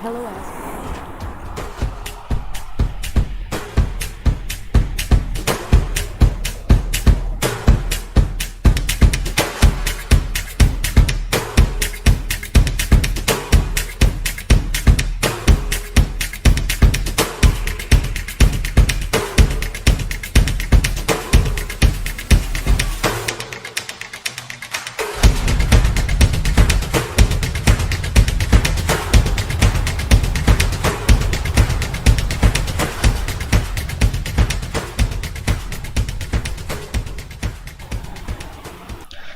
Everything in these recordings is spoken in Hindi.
LOS.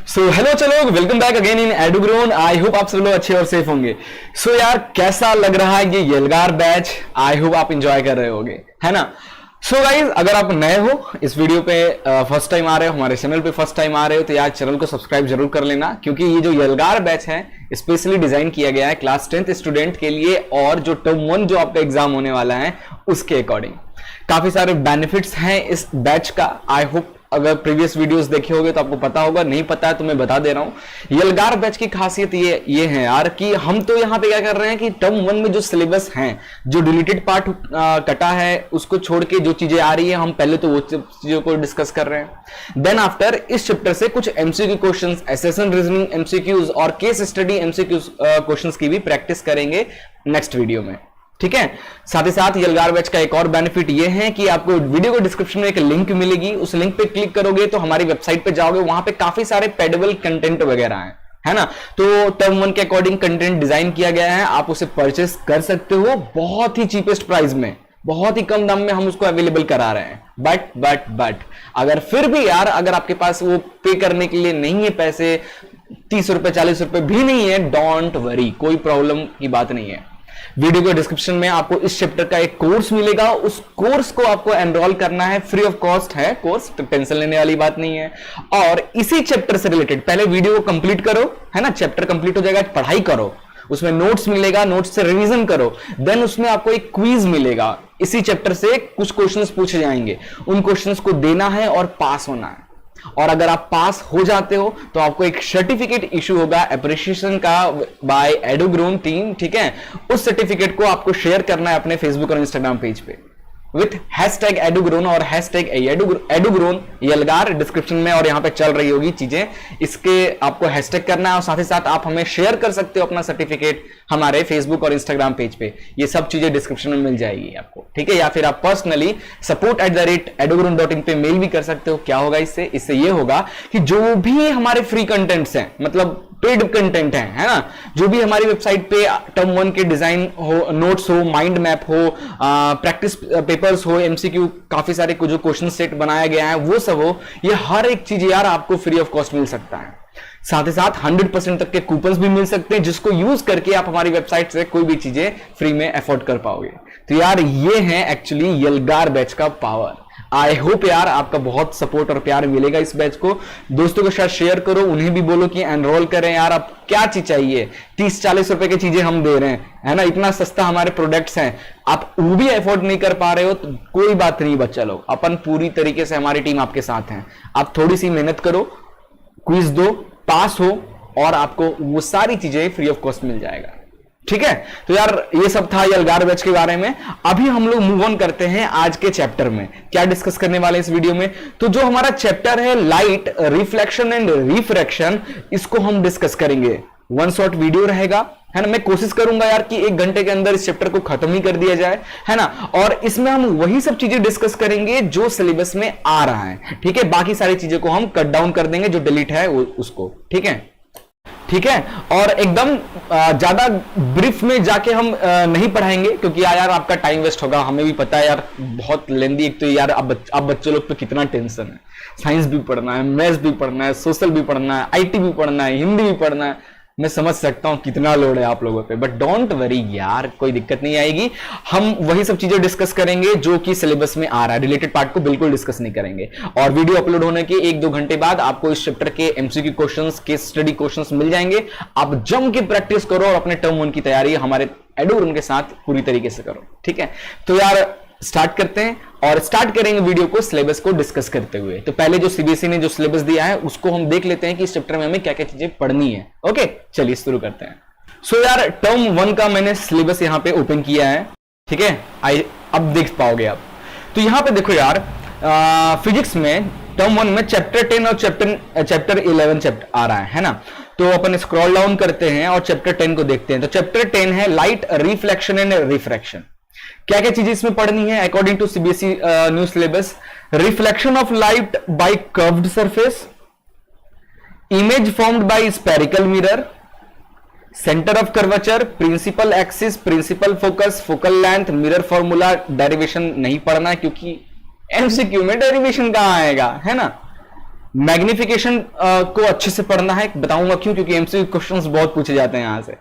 सो हेलो चलो welcome back again in Edugrown. I hope आप सब लोग अच्छे और सेफ होंगे। सो यार कैसा लग रहा है ये येलगार बैच? आई होप आप एंजॉय कर रहे होगे, है ना। सो गाइज अगर आप नए हो इस वीडियो पे फर्स्ट टाइम आ रहे हो, हमारे चैनल पे फर्स्ट टाइम आ रहे हो, तो यार चैनल को सब्सक्राइब जरूर कर लेना, क्योंकि ये जो येलगार बैच है स्पेशली डिजाइन किया गया है क्लास 10th स्टूडेंट के लिए, और जो टर्म 1 जो आपका एग्जाम होने वाला है उसके अकॉर्डिंग काफी सारे बेनिफिट्स हैं इस बैच का। आई होप अगर प्रीवियस वीडियोस देखे होगे तो आपको पता होगा, नहीं पता है तो मैं बता दे रहा हूं। येलगार बैच की खासियत ये है यार कि हम तो यहां पे क्या कर रहे हैं कि टर्म 1 में जो सिलेबस है, जो डिलीटेड पार्ट कटा है उसको छोड़ के जो चीजें आ रही है हम पहले तो वो चीजों को डिस्कस कर रहे हैं। देन आफ्टर इस चैप्टर से कुछ MCQ questions, assertion reasoning MCQs और केस स्टडी एमसीक्यूज क्वेश्चंस की भी प्रैक्टिस करेंगे नेक्स्ट वीडियो में, ठीक है। साथ ही साथ येलगार बैच का एक और बेनिफिट ये है कि आपको वीडियो को डिस्क्रिप्शन में एक लिंक मिलेगी, उस लिंक पे क्लिक करोगे तो हमारी वेबसाइट पे जाओगे, वहां पे काफी सारे पेडेबल कंटेंट वगैरह हैं, है ना। तो टर्म 1 के अकॉर्डिंग कंटेंट डिजाइन किया गया है, आप उसे परचेस कर सकते हो बहुत ही चीपेस्ट प्राइस में, बहुत ही कम दाम में हम उसको अवेलेबल करा रहे हैं। बट अगर फिर भी यार अगर आपके पास वो पे करने के लिए नहीं है पैसे, 30 रुपए 40 रुपए भी नहीं है, डोंट वरी, कोई प्रॉब्लम की बात नहीं है। वीडियो के डिस्क्रिप्शन में आपको इस चैप्टर का एक कोर्स मिलेगा, उस कोर्स को आपको एनरोल करना है, फ्री ऑफ कॉस्ट है कोर्स, तो टेंशन लेने वाली बात नहीं है। और इसी चैप्टर से रिलेटेड पहले वीडियो को कंप्लीट करो, है ना, चैप्टर कंप्लीट हो जाएगा, पढ़ाई करो, उसमें नोट्स मिलेगा, नोट्स से रिवीजन करो, देन उसमें आपको एक क्विज मिलेगा, इसी चैप्टर से कुछ क्वेश्चंस पूछे जाएंगे, उन क्वेश्चंस को देना है और पास होना है। और अगर आप पास हो जाते हो तो आपको एक सर्टिफिकेट इशू होगा एप्रिसिएशन का बाय एडुग्रोन टीम, ठीक है। उस सर्टिफिकेट को आपको शेयर करना है अपने फेसबुक और इंस्टाग्राम पेज पे विथ हैशटैग एडुग्रोन और हैशटैग एडुग्रोन येलगार, डिस्क्रिप्शन में और यहां पे चल रही होगी चीजें, इसके आपको हैशटैग करना है और साथ ही साथ आप हमें शेयर कर सकते हो अपना सर्टिफिकेट हमारे फेसबुक और इंस्टाग्राम पेज पे। ये सब चीजें डिस्क्रिप्शन में मिल जाएगी आपको, ठीक है। या फिर आप पर्सनली support@edugron.in पे मेल भी कर सकते हो। क्या होगा इससे ये होगा कि जो भी हमारे फ्री कंटेंट्स हैं, मतलब पेड कंटेंट है ना, जो भी हमारी वेबसाइट पे टर्म 1 के डिजाइन हो, नोट्स हो, माइंड मैप हो, प्रैक्टिस पेपर्स हो, एमसीक्यू काफी सारे जो क्वेश्चन सेट बनाया गया है वो सब हो, ये हर एक चीज यार आपको फ्री ऑफ कॉस्ट मिल सकता है। साथ ही साथ 100% तक के कूपन्स भी मिल सकते हैं, जिसको यूज करके आप हमारी वेबसाइट से कोई भी चीजें फ्री में अफोर्ड कर पाओगे। तो यार ये है एक्चुअली येलगार बैच का पावर। आई होप यार आपका बहुत सपोर्ट और प्यार मिलेगा इस बैच को। दोस्तों के साथ शेयर करो, उन्हें भी बोलो कि एनरोल करें यार। आप क्या चीज चाहिए, 30-40 रुपए की चीजें हम दे रहे हैं, है ना, इतना सस्ता हमारे प्रोडक्ट्स हैं, आप वो भी अफोर्ड नहीं कर पा रहे हो तो कोई बात नहीं बच्चा लोग, अपन पूरी तरीके से हमारी टीम आपके साथ है। आप थोड़ी सी मेहनत करो, क्विज दो, पास हो और आपको वो सारी चीजें फ्री ऑफ कॉस्ट मिल जाएगा, ठीक है। तो यार ये सब था येलगार बैच के बारे में। अभी हम लोग मूव ऑन करते हैं आज के चैप्टर में। क्या डिस्कस करने वाले हैं इस वीडियो में? तो जो हमारा चैप्टर है लाइट, रिफ्लेक्शन एंड रिफ्रैक्शन, इसको हम डिस्कस करेंगे। वन शॉट वीडियो रहेगा, है ना। मैं कोशिश करूंगा यार कि 1 घंटे के अंदर इस चैप्टर को खत्म ही कर दिया जाए, है ना। और इसमें हम वही सब चीजें डिस्कस करेंगे जो सिलेबस में आ रहा है, ठीक है। बाकी सारी चीजों को हम कट डाउन कर देंगे, जो डिलीट है उसको, ठीक है, ठीक है। और एकदम ज्यादा ब्रीफ में जाके हम नहीं पढ़ाएंगे, क्योंकि यार आपका टाइम वेस्ट होगा, हमें भी पता है यार, बहुत लेंदी। एक तो यार अब बच्चे लोग पे कितना टेंशन है, साइंस भी पढ़ना है, मैथ्स भी पढ़ना है, सोशल भी पढ़ना है, आईटी भी पढ़ना है, हिंदी भी पढ़ना है। मैं समझ सकता हूं कितना लोड है आप लोगों पे, बट डोंट वरी यार, कोई दिक्कत नहीं आएगी। हम वही सब चीजें डिस्कस करेंगे जो कि सिलेबस में आ रहा है, रिलेटेड पार्ट को बिल्कुल डिस्कस नहीं करेंगे। और वीडियो अपलोड होने के 1-2 घंटे बाद आपको इस चैप्टर के MCQ questions, case study questions मिल जाएंगे। आप जम के प्रैक्टिस करो और अपने टर्म 1 की तैयारी हमारे एडुग्रोन के साथ पूरी तरीके से करो, ठीक है। तो यार स्टार्ट करते हैं और स्टार्ट करेंगे वीडियो को सिलेबस को डिस्कस करते हुए। तो पहले जो सीबीएसई ने जो सिलेबस दिया है उसको हम देख लेते हैं कि इस चैप्टर में हमें क्या क्या चीजें पढ़नी है। ओके, चलिए शुरू करते हैं। सो यार टर्म 1 का मैंने सिलेबस यहां पे ओपन किया है, ठीक है, अब देख पाओगे आप। तो यहां पे देखो यार, फिजिक्स में टर्म 1 में चैप्टर 10 और चैप्टर 11 चैप्टर आ रहा है ना। तो अपन स्क्रॉल डाउन करते हैं और चैप्टर 10 को देखते हैं। तो चैप्टर 10 है लाइट रिफ्लेक्शन एंड रिफ्रैक्शन। क्या क्या चीजें इसमें पढ़नी है according to CBSE new syllabus? Reflection of light by curved surface, image formed by spherical mirror, centre of curvature, principal axis, principal focus, focal length, mirror formula. Derivation नहीं पढ़ना क्योंकि एमसीक्यू में डेरिवेशन कहां आएगा, है ना। मैग्निफिकेशन को अच्छे से पढ़ना है, बताऊंगा क्यों, क्योंकि एमसीक्यू क्वेश्चंस बहुत पूछे जाते हैं यहां से।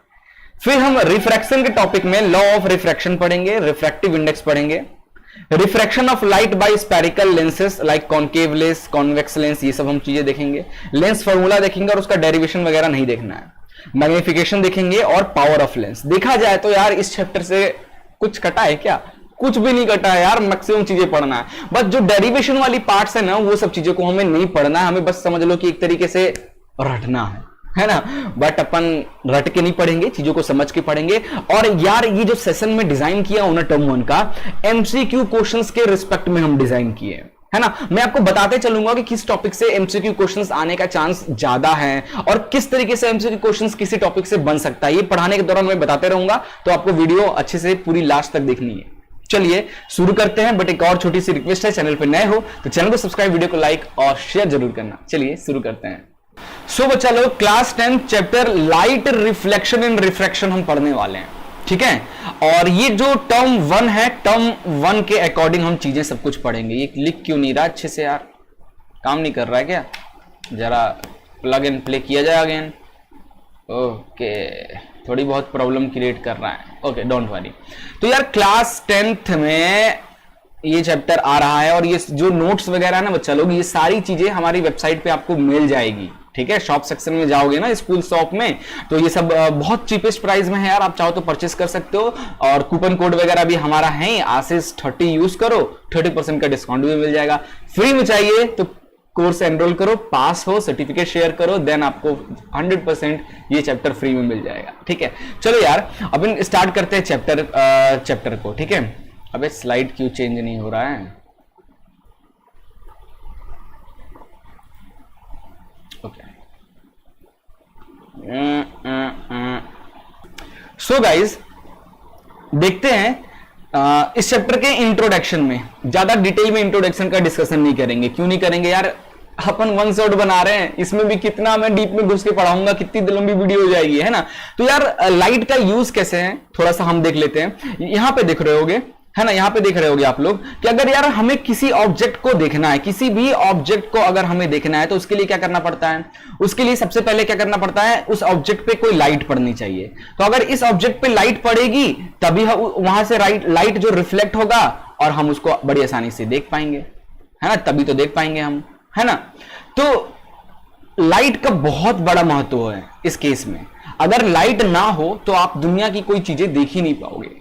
फिर हम रिफ्रैक्शन के टॉपिक में लॉ ऑफ रिफ्रैक्शन पढ़ेंगे, रिफ्रैक्टिव इंडेक्स पढ़ेंगे, refraction of light bye spherical lenses like concave lens, convex lens, ये सब हम चीजें देखेंगे। लेंस फॉर्मूला देखेंगे और उसका डेरिवेशन वगैरह नहीं देखना है। मैग्निफिकेशन देखेंगे और पावर ऑफ लेंस। देखा जाए तो यार इस चैप्टर से कुछ कटा है क्या? कुछ भी नहीं कटा है यार, मैक्सिमम चीजें पढ़ना है। बस जो डेरिवेशन वाली पार्ट्स है ना, वो सब चीजों को हमें नहीं पढ़ना है, हमें बस समझ लो कि एक तरीके से रटना है ना। बट अपन रट के नहीं पढ़ेंगे, चीजों को समझ के पढ़ेंगे। और यार ये जो सेशन में डिजाइन किया हूं ना टर्म 1 का, एमसीक्यू क्वेश्चंस के रिस्पेक्ट में हम डिजाइन किए, है ना। मैं आपको बताते चलूंगा कि किस टॉपिक से एमसीक्यू क्वेश्चंस आने का चांस ज्यादा है और किस तरीके से एमसीक्यू क्वेश्चंस किसी टॉपिक से बन सकता है। ये पढ़ाने के दौरान मैं बताते रहूंगा, तो आपको वीडियो अच्छे से पूरी लास्ट तक देखनी है। चलिए शुरू करते हैं। बट एक और छोटी सी रिक्वेस्ट है, चैनल पे नए हो तो चैनल को सब्सक्राइब, वीडियो को लाइक और शेयर जरूर करना। चलिए शुरू करते हैं। सो बच्चा लोग, class 10 chapter light reflection and refraction हम पढ़ने वाले हैं, ठीक है। और ये जो टर्म 1 है, टर्म 1 के अकॉर्डिंग हम चीजें सब कुछ पढ़ेंगे। ये लिख क्यों नहीं रहा अच्छे से यार? काम नहीं कर रहा है क्या? जरा प्लग एंड प्ले किया जाए अगेन। ओके, थोड़ी बहुत प्रॉब्लम क्रिएट कर रहा है। Okay, don't worry. तो यार क्लास 10th में ये चैप्टर आ रहा है और ये जो नोट्स वगैरह है ना बच्चा लोग, ये सारी चीजें हमारी वेबसाइट पे आपको मिल जाएगी, ठीक है। शॉप सेक्शन में जाओगे ना, स्कूल शॉप में, तो ये सब बहुत चीपेस्ट प्राइस में है यार। आप चाहो तो परचेस कर सकते हो और कूपन कोड वगैरह भी हमारा है, आशीष 30 यूज करो, 30% का डिस्काउंट भी मिल जाएगा। फ्री में चाहिए तो कोर्स एनरोल करो, पास हो, सर्टिफिकेट शेयर करो, देन आपको 100% ये चैप्टर फ्री में मिल जाएगा, ठीक है। चलो यार अब स्टार्ट करते हैं चैप्टर को, ठीक है। अबे स्लाइड क्यों चेंज नहीं हो रहा है? ओके, सो गाइज देखते हैं इस चैप्टर के इंट्रोडक्शन में। ज्यादा डिटेल में इंट्रोडक्शन का डिस्कशन नहीं करेंगे। क्यों नहीं करेंगे यार? अपन वन शॉट बना रहे हैं, इसमें भी कितना मैं डीप में घुस के पढ़ाऊंगा, कितनी लंबी वीडियो हो जाएगी, है ना। तो यार लाइट का यूज कैसे है थोड़ा सा हम देख लेते हैं। यहां पे देख रहे होगे, है ना, यहां पे देख रहे होगे आप लोग कि अगर यार हमें किसी ऑब्जेक्ट को देखना है, किसी भी ऑब्जेक्ट को अगर हमें देखना है, तो उसके लिए क्या करना पड़ता है? उसके लिए सबसे पहले क्या करना पड़ता है? उस ऑब्जेक्ट पे कोई लाइट पड़नी चाहिए। तो अगर इस ऑब्जेक्ट पे लाइट पड़ेगी तभी वहां से लाइट जो रिफ्लेक्ट होगा और हम उसको बड़ी आसानी से देख पाएंगे, है ना, तभी तो देख पाएंगे हम, है ना। तो लाइट का बहुत बड़ा महत्व है इस केस में। अगर लाइट ना हो तो आप दुनिया की कोई चीजें देख ही नहीं पाओगे।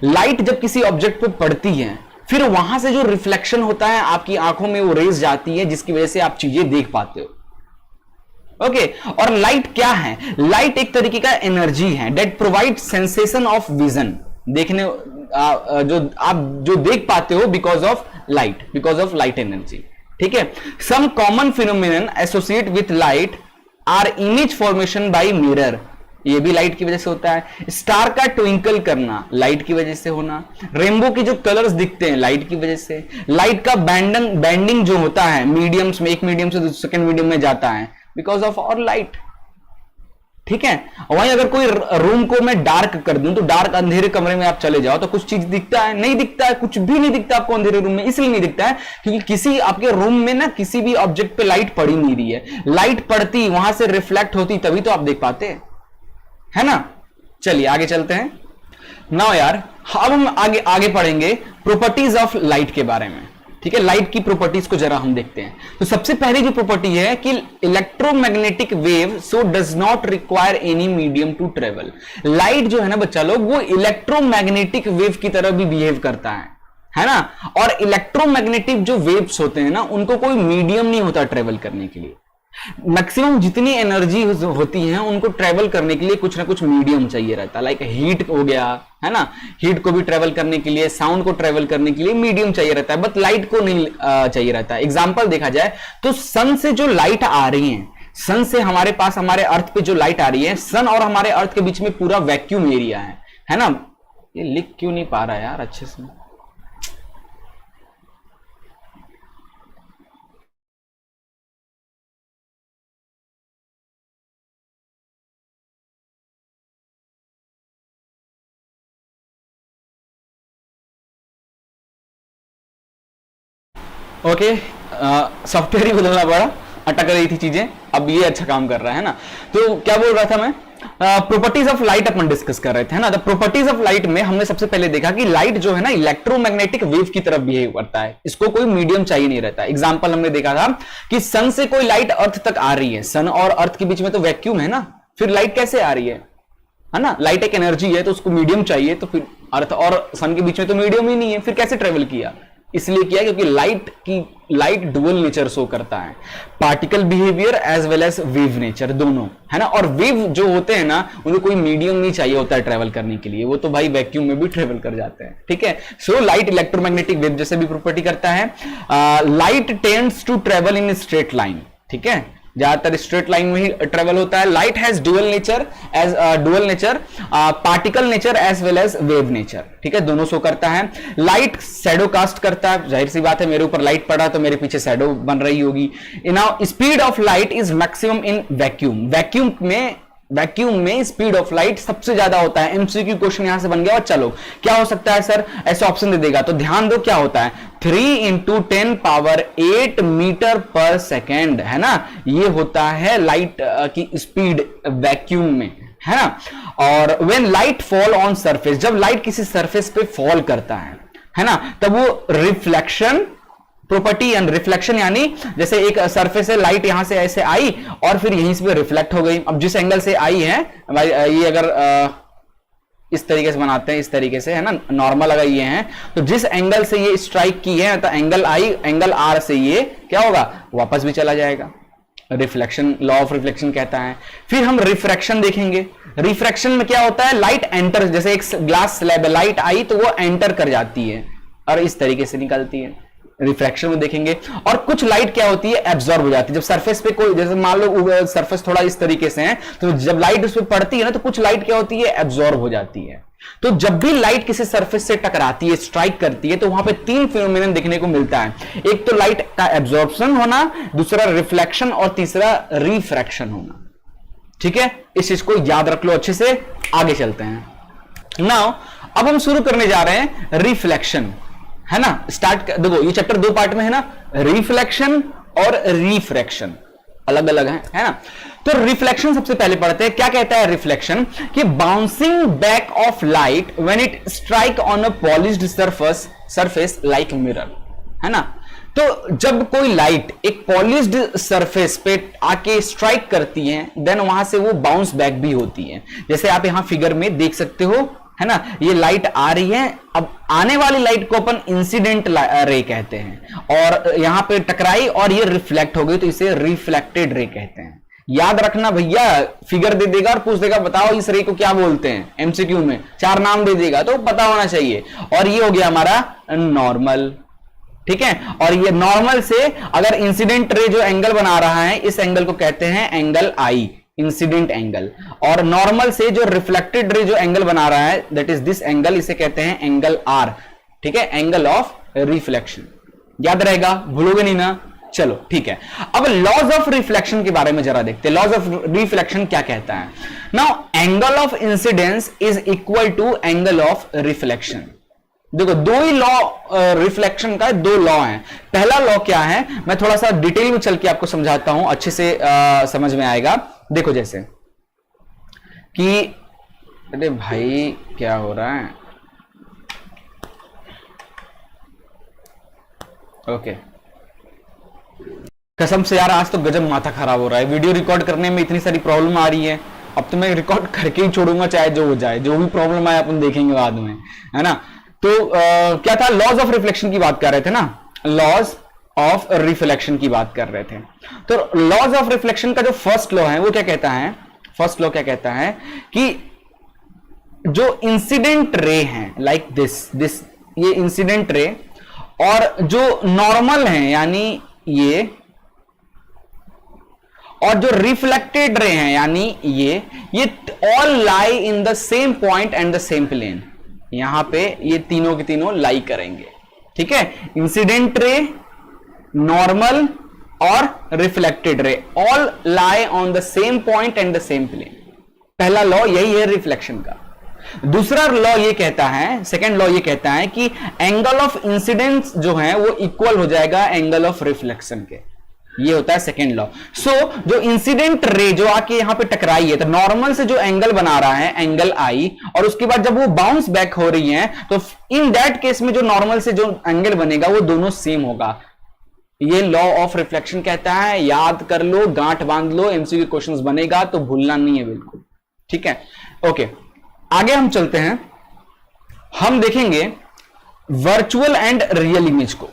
लाइट जब किसी ऑब्जेक्ट पे पड़ती है, फिर वहां से जो रिफ्लेक्शन होता है आपकी आंखों में वो रेज जाती है, जिसकी वजह से आप चीजें देख पाते हो। ओके, और लाइट क्या है? लाइट एक तरीके का एनर्जी है that provide sensation of vision. देखने जो आप जो देख पाते हो बिकॉज ऑफ लाइट एनर्जी, ठीक है। Some common phenomenon associate with light are image formation by mirror. ये भी लाइट की वजह से होता है। स्टार का ट्विंकल करना लाइट की वजह से होना। रेनबो के जो कलर्स दिखते हैं लाइट की वजह से। लाइट का बैंडिंग जो होता है मीडियम्स में, एक मीडियम से सेकंड मीडियम में जाता है बिकॉज ऑफ और लाइट, ठीक है। वहीं अगर कोई रूम को मैं डार्क कर दूं, तो डार्क अंधेरे कमरे में आप चले जाओ तो कुछ चीज दिखता है? नहीं दिखता है, कुछ भी नहीं दिखता आपको अंधेरे रूम में। इसलिए नहीं दिखता है क्योंकि किसी आपके रूम में ना किसी भी ऑब्जेक्ट पे लाइट पड़ी नहीं रही है। लाइट पड़ती, वहां से रिफ्लेक्ट होती, तभी तो आप देख पाते, है ना। चलिए आगे चलते हैं। नाउ यार अब हम आगे पढ़ेंगे प्रॉपर्टीज ऑफ लाइट के बारे में, ठीक है। लाइट की प्रॉपर्टीज को जरा हम देखते हैं। तो सबसे पहली जो प्रॉपर्टी है कि electromagnetic wave so does not require any medium to travel. Light जो है ना बच्चा लोग, वो इलेक्ट्रोमैग्नेटिक वेव की तरह भी बिहेव करता है ना। और इलेक्ट्रोमैग्नेटिक जो वेव्स होते हैं ना, उनको कोई मीडियम नहीं होता ट्रेवल करने के लिए, मैक्सिमम जितनी एनर्जी होती है उनको ट्रेवल करने के लिए कुछ ना कुछ मीडियम चाहिए रहता है, लाइक हीट हो गया, है ना, हीट को भी ट्रेवल करने के लिए, साउंड को ट्रेवल करने के लिए मीडियम चाहिए रहता है, बट लाइट को नहीं चाहिए रहता है। एग्जांपल देखा जाए तो सन से जो लाइट आ रही है, सन से हमारे पास, हमारे अर्थ पे जो लाइट आ रही है, सन और हमारे अर्थ के बीच में पूरा वैक्यूम एरिया है ना। ये लिख क्यों नहीं पा रहा यार अच्छे से। ओके, सॉफ्टवेयर ही बदलना पड़ा, अटक रही थी चीजें, अब ये अच्छा काम कर रहा है ना। तो क्या बोल रहा था मैं, properties of light upon discuss कर रहे थे, है ना। द प्रॉपर्टीज ऑफ लाइट में हमने सबसे पहले देखा कि लाइट जो है ना इलेक्ट्रोमैग्नेटिक वेव की तरफ बिहेव करता है, इसको कोई मीडियम चाहिए नहीं रहता। एग्जांपल हमने देखा था कि सन से कोई लाइट अर्थ तक आ रही है, सन और अर्थ के बीच में तो वैक्यूम है ना, फिर लाइट कैसे आ रही है ना। लाइट एक एनर्जी है तो उसको मीडियम चाहिए, तो फिर अर्थ और सन के बीच में तो मीडियम ही नहीं है, फिर कैसे ट्रेवल किया, इसलिए किया क्योंकि लाइट डुअल नेचर शो करता है, particle behaviour as well as wave nature दोनों, है ना। और वेव जो होते हैं ना उनको कोई मीडियम नहीं चाहिए होता है ट्रेवल करने के लिए, वो तो भाई वैक्यूम में भी ट्रेवल कर जाते हैं, ठीक है। सो लाइट इलेक्ट्रोमैग्नेटिक वेव जैसे भी प्रॉपर्टी करता है। Light tends to travel in straight line, ठीक है, ज्यादातर स्ट्रेट लाइन में ही ट्रेवल होता है। Light has dual nature, particle nature as well as wave nature, ठीक है, दोनों शो करता है। लाइट शैडो कास्ट करता है, जाहिर सी बात है मेरे ऊपर लाइट पड़ा तो मेरे पीछे शैडो बन रही होगी। Now speed of light is maximum in vacuum, vacuum में स्पीड ऑफ लाइट सबसे ज्यादा होता है। एमसीक्यू क्वेश्चन यहां से बन गया, बच्चा लोग क्या हो सकता है सर, ऐसे ऑप्शन दे देगा तो ध्यान दो क्या होता है, 3 × 10⁸ मीटर पर सेकेंड, है ना, ये होता है लाइट की स्पीड वैक्यूम में, है ना। और when light fall on surface, जब लाइट किसी सरफेस पे फॉल करता है ना, तब वो रिफ्लेक्शन प्रॉपर्टी एंड रिफ्लेक्शन, यानी जैसे एक सरफेस है, लाइट यहां से ऐसे आई और फिर यहीं से रिफ्लेक्ट हो गई। अब जिस एंगल से आई है, ये अगर इस तरीके से बनाते हैं, इस तरीके से, है ना, नॉर्मल अगर ये है तो जिस एंगल से ये स्ट्राइक की है तो एंगल आर से ये क्या होगा, वापस भी चला जाएगा। रिफ्लेक्शन, लॉ ऑफ रिफ्लेक्शन कहता है। फिर हम रिफ्रैक्शन देखेंगे। रिफ्रैक्शन में क्या होता है, लाइट एंटर, जैसे एक ग्लास स्लैब है, लाइट आई तो वो एंटर कर जाती है और इस तरीके से निकलती है, रिफ्रैक्शन में देखेंगे। और कुछ लाइट क्या होती है, एब्जॉर्ब हो जाती है। जब सरफेस पे कोई, जैसे मान लो सरफेस थोड़ा इस तरीके से है तो जब लाइट उस पर पड़ती है ना तो कुछ लाइट क्या होती है, एब्जॉर्ब हो जाती है। तो जब भी लाइट किसी सरफेस से टकराती है, स्ट्राइक करती है, तो वहां पे 3 फिनोमेनन देखने को मिलता है। एक तो लाइट का एब्जॉर्प्शन होना, दूसरा रिफ्लेक्शन और तीसरा रिफ्रैक्शन होना, ठीक है। इस चीज को याद रख लो अच्छे से, आगे चलते हैं। नाउ अब हम शुरू करने जा रहे हैं रिफ्लेक्शन, है ना। स्टार्ट देखो, ये चैप्टर 2 पार्ट में है ना, रिफ्लेक्शन और रिफ्रैक्शन अलग अलग है ना। तो रिफ्लेक्शन सबसे पहले पढ़ते हैं। क्या कहता है रिफ्लेक्शन, कि bouncing back of light when it strike on a polished surface like mirror, है ना। तो जब कोई लाइट एक पॉलिश्ड सरफेस पे आके स्ट्राइक करती है, देन वहां से वो बाउंस बैक भी होती है। जैसे आप यहां फिगर में देख सकते हो, है ना, ये लाइट आ रही है, अब आने वाली लाइट को अपन इंसिडेंट रे कहते हैं, और यहां पे टकराई और ये रिफ्लेक्ट हो गई तो इसे रिफ्लेक्टेड रे कहते हैं। याद रखना भैया, फिगर दे देगा और पूछ देगा बताओ इस रे को क्या बोलते हैं, एमसीक्यू में 4 नाम दे देगा तो पता होना चाहिए। और ये हो गया हमारा नॉर्मल, ठीक है। और ये नॉर्मल से अगर इंसिडेंट रे जो एंगल बना रहा है, इस एंगल को कहते हैं एंगल आई, इंसिडेंट एंगल। और नॉर्मल से जो रिफ्लेक्टेड रे जो एंगल बना रहा है, दैट इज दिस एंगल, इसे कहते हैं एंगल आर, ठीक है, एंगल ऑफ रिफ्लेक्शन। याद रहेगा, भूलोगे नहीं ना। चलो ठीक है, अब लॉज ऑफ रिफ्लेक्शन के बारे में जरा देखते हैं। लॉज ऑफ रिफ्लेक्शन क्या कहता है। Now angle of incidence is equal to angle of reflection. देखो, दो ही लॉ रिफ्लेक्शन का, 2 लॉ हैं। पहला लॉ क्या है, मैं थोड़ा सा डिटेल में चल के आपको समझाता हूं, अच्छे से समझ में आएगा। देखो जैसे कि, अरे भाई क्या हो रहा है, ओके, कसम से यार आज तो गजब माथा खराब हो रहा है। वीडियो रिकॉर्ड करने में इतनी सारी प्रॉब्लम आ रही है, अब तो मैं रिकॉर्ड करके ही छोड़ूंगा, चाहे जो हो जाए, जो भी प्रॉब्लम आए अपन देखेंगे बाद में, है ना। तो क्या था, लॉज ऑफ रिफ्लेक्शन की बात कर रहे थे ना। लॉज ऑफ रिफ्लेक्शन की बात कर रहे थे। तो लॉज ऑफ रिफ्लेक्शन का जो फर्स्ट लॉ है वो क्या कहता है, फर्स्ट लॉ क्या कहता है कि जो इंसिडेंट रे है लाइक दिस ये इंसिडेंट रे और जो नॉर्मल है यानी ये, और जो रिफ्लेक्टेड रे हैं यानी ये all lie in the same point and the same plane. यहां पे ये तीनों के तीनों लाई करेंगे, ठीक है। इंसिडेंट रे, नॉर्मल और reflected ray all lie on the same point and the same plane. पहला लॉ यही है रिफ्लेक्शन का। दूसरा लॉ ये कहता है, सेकंड लॉ ये कहता है कि एंगल ऑफ इंसिडेंस जो है वो इक्वल हो जाएगा एंगल ऑफ रिफ्लेक्शन के। ये होता है सेकंड लॉ। सो जो इंसिडेंट रे जो आके यहां पे टकराई है तो नॉर्मल से जो एंगल बना रहा है एंगल आई, और उसके बाद जब वो बाउंस बैक हो रही है तो इन दैट केस में जो नॉर्मल से जो एंगल बनेगा वो दोनों सेम होगा। ये लॉ ऑफ रिफ्लेक्शन कहता है, याद कर लो, गांठ बांध लो, एमसीक्यू क्वेश्चंस बनेगा तो भूलना नहीं है बिल्कुल, ठीक है। ओके, आगे हम चलते हैं, हम देखेंगे वर्चुअल एंड रियल इमेज को,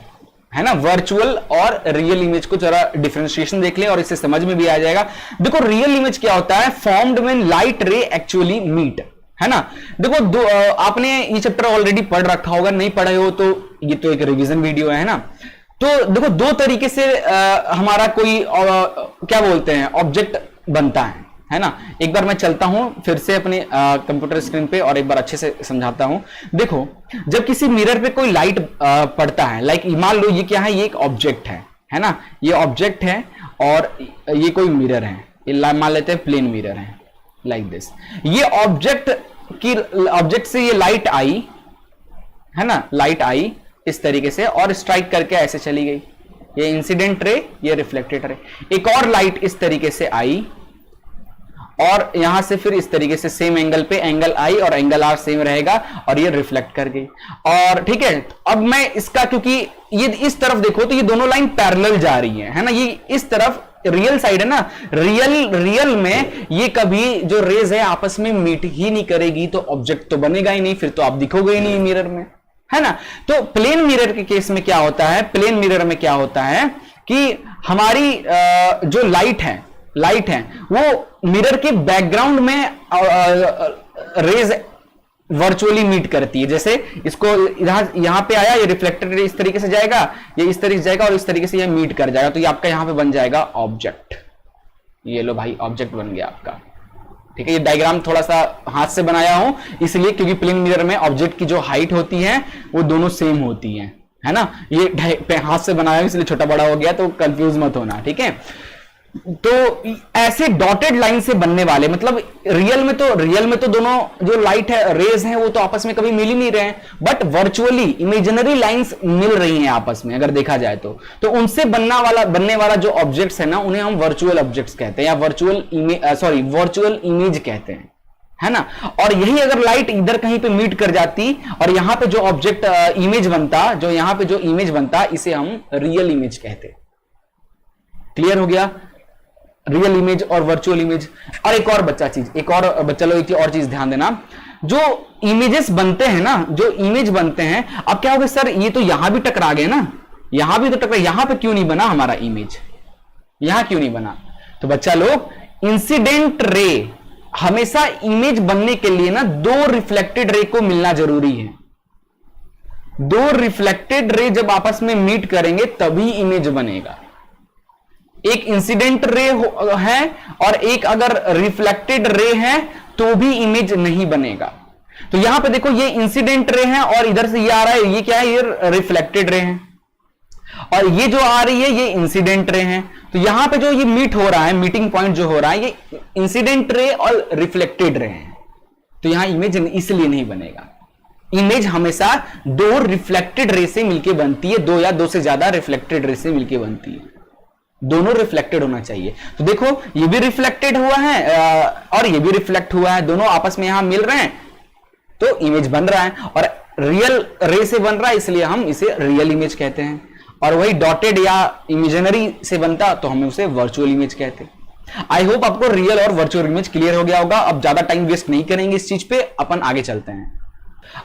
है ना। वर्चुअल और रियल इमेज को जरा डिफरेंशिएशन देख लें और इससे समझ में भी आ जाएगा। देखो रियल इमेज क्या होता है, formed when light ray actually meet, है ना। देखो आपने ये चैप्टर ऑलरेडी पढ़ रखा होगा, नहीं पढ़े हो तो ये तो एक रिवीजन वीडियो है ना। तो देखो दो तरीके से हमारा कोई क्या बोलते हैं ऑब्जेक्ट बनता है ना। एक बार मैं चलता हूं फिर से अपने कंप्यूटर स्क्रीन पे और एक बार अच्छे से समझाता हूं। देखो जब किसी मिरर पे कोई लाइट पड़ता है, लाइक मान लो ये क्या है, ये एक ऑब्जेक्ट है ना, ये ऑब्जेक्ट है और ये कोई मिरर है, ये मान लेते हैं प्लेन मिरर है लाइक दिस। ये ऑब्जेक्ट से ये लाइट आई, है ना, लाइट आई इस तरीके से और स्ट्राइक करके ऐसे चली गई, ये इंसिडेंट रे, ये रिफ्लेक्टेड रे। एक और लाइट इस तरीके से आई और यहां से फिर इस तरीके से सेम एंगल पे एंगल आई और एंगल आर सेम रहेगा और ये रिफ्लेक्ट कर गई। और ठीक है, अब मैं इसका, क्योंकि ये इस तरफ देखो तो ये दोनों लाइन पैरेलल जा रही है ना, ये इस तरफ रियल साइड है ना। रियल में ये कभी जो रेज है आपस में मीट ही नहीं करेगी तो ऑब्जेक्ट तो बनेगा ही नहीं, फिर तो आप दिखोगे ही नहीं मिरर में, है ना। तो प्लेन मिरर के केस में क्या होता है, प्लेन मिरर में क्या होता है कि हमारी जो लाइट है वो मिरर के बैकग्राउंड में रेज वर्चुअली मीट करती है। जैसे इसको यहां पे आया, ये रिफ्लेक्टेड इस तरीके से जाएगा, ये इस तरीके से जाएगा और इस तरीके से ये मीट कर जाएगा, तो ये आपका यहां पे बन जाएगा ऑब्जेक्ट। ये लो भाई, ऑब्जेक्ट बन गया आपका, ठीक है। ये डायग्राम थोड़ा सा हाथ से बनाया हूं इसलिए, क्योंकि प्लेन मिरर में ऑब्जेक्ट की जो हाइट होती है वो दोनों सेम होती है ना। ये हाथ से बनाया इसलिए छोटा बड़ा हो गया, तो कंफ्यूज मत होना, ठीक है। तो ऐसे डॉटेड लाइन से बनने वाले, मतलब रियल में तो दोनों जो लाइट है, रेज हैं, वो तो आपस में कभी मिल ही नहीं रहे हैं, बट वर्चुअली इमेजिनरी लाइंस मिल रही हैं आपस में अगर देखा जाए तो उनसे बनने वाला जो ऑब्जेक्ट्स है ना, उन्हें हम वर्चुअल ऑब्जेक्ट्स कहते हैं या वर्चुअल इमेज कहते हैं, है ना। और यही अगर लाइट इधर कहीं पे मीट कर जाती और यहां पे जो ऑब्जेक्ट इमेज बनता, जो यहां पे जो इमेज बनता, इसे हम रियल इमेज कहते। क्लियर हो गया, रियल इमेज और वर्चुअल इमेज। और एक और चलो एक और चीज ध्यान देना, जो इमेजेस बनते हैं ना, जो इमेज बनते हैं, अब क्या होगा सर, ये तो यहां भी टकरा गए ना, यहां भी तो टकरा, यहां पे क्यों नहीं बना हमारा इमेज, यहां क्यों नहीं बना। तो बच्चा लोग, इंसिडेंट रे हमेशा इमेज बनने के लिए ना दो रिफ्लेक्टेड रे को मिलना जरूरी है। दो रिफ्लेक्टेड रे जब आपस में मीट करेंगे तभी इमेज बनेगा। एक इंसिडेंट रे है और एक अगर रिफ्लेक्टेड रे है तो भी इमेज नहीं बनेगा। तो यहां पे देखो, ये इंसिडेंट रे है और इधर से ये आ रहा है, ये क्या है, ये रिफ्लेक्टेड रे है, और ये जो आ रही है ये इंसिडेंट रे है। तो यहां पे जो ये मीट हो रहा है, मीटिंग पॉइंट जो हो रहा है, ये इंसिडेंट रे और रिफ्लेक्टेड रे है, तो यहां इमेज इसलिए नहीं बनेगा। इमेज हमेशा दो रिफ्लेक्टेड रे से मिलकर बनती है, दो या दो से ज्यादा रिफ्लेक्टेड रे से मिलकर बनती है, दोनों रिफ्लेक्टेड होना चाहिए। तो देखो ये भी रिफ्लेक्टेड हुआ है और ये भी रिफ्लेक्ट हुआ है, दोनों आपस में यहां मिल रहे हैं तो इमेज बन रहा है, और रियल रे से बन रहा है इसलिए हम इसे रियल इमेज कहते हैं। और वही डॉटेड या इमेजिनरी से बनता तो हम उसे वर्चुअल इमेज कहते। आई होप आपको रियल और वर्चुअल इमेज क्लियर हो गया होगा। अब ज्यादा टाइम वेस्ट नहीं करेंगे इस चीज पे, अपन आगे चलते हैं।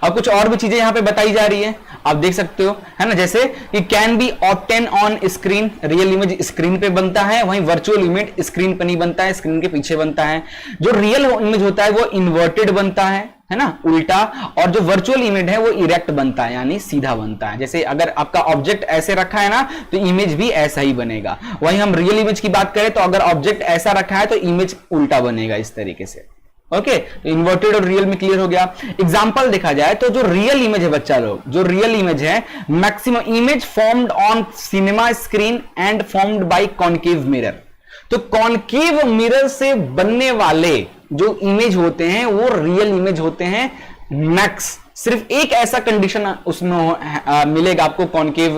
अब कुछ और भी चीजें यहां पे बताई जा रही है, आप देख सकते हो, है ना, जैसे कि can be obtain on screen, real image screen पे बनता है, वहीं वर्चुअल इमेज स्क्रीन पे नहीं बनता है, स्क्रीन के पीछे बनता है। जो रियल इमेज होता है वो इन्वर्टेड बनता है ना, उल्टा, और जो वर्चुअल इमेज है वो इरेक्ट बनता है, यानी सीधा बनता है। जैसे अगर आपका ऑब्जेक्ट ऐसे रखा है ना तो इमेज भी ऐसा ही बनेगा। वहीं हम रियल इमेज की बात करें तो अगर ऑब्जेक्ट ऐसा रखा है तो इमेज उल्टा बनेगा इस तरीके से। ओके, तो इन्वर्टेड और रियल में क्लियर हो गया। एग्जांपल देखा जाए तो जो रियल इमेज है बच्चा लोग, जो रियल इमेज है, maximum image formed on cinema screen and formed by concave mirror. तो कॉनकेव मिरर से बनने वाले जो इमेज होते हैं वो रियल इमेज होते हैं मैक्स। सिर्फ एक ऐसा कंडीशन उसमें मिलेगा आपको कॉनकेव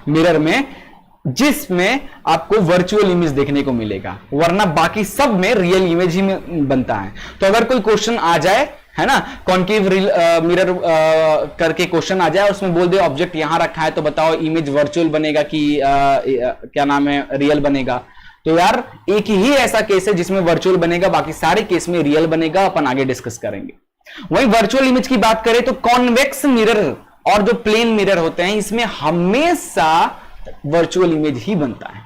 मिरर में जिसमें आपको वर्चुअल इमेज देखने को मिलेगा, वरना बाकी सब में रियल इमेज ही में बनता है। तो अगर कोई क्वेश्चन आ जाए, है ना, कॉनकेव मिरर करके क्वेश्चन आ जाए, उसमें बोल दे ऑब्जेक्ट यहां रखा है तो बताओ इमेज वर्चुअल बनेगा कि क्या नाम है, रियल बनेगा, तो यार एक ही ऐसा केस है जिसमें वर्चुअल बनेगा, बाकी सारे केस में रियल बनेगा, अपन आगे डिस्कस करेंगे। वहीं वर्चुअल इमेज की बात करें तो कॉन्वेक्स मिरर और जो प्लेन मिरर होते हैं इसमें हमेशा वर्चुअल इमेज ही बनता है।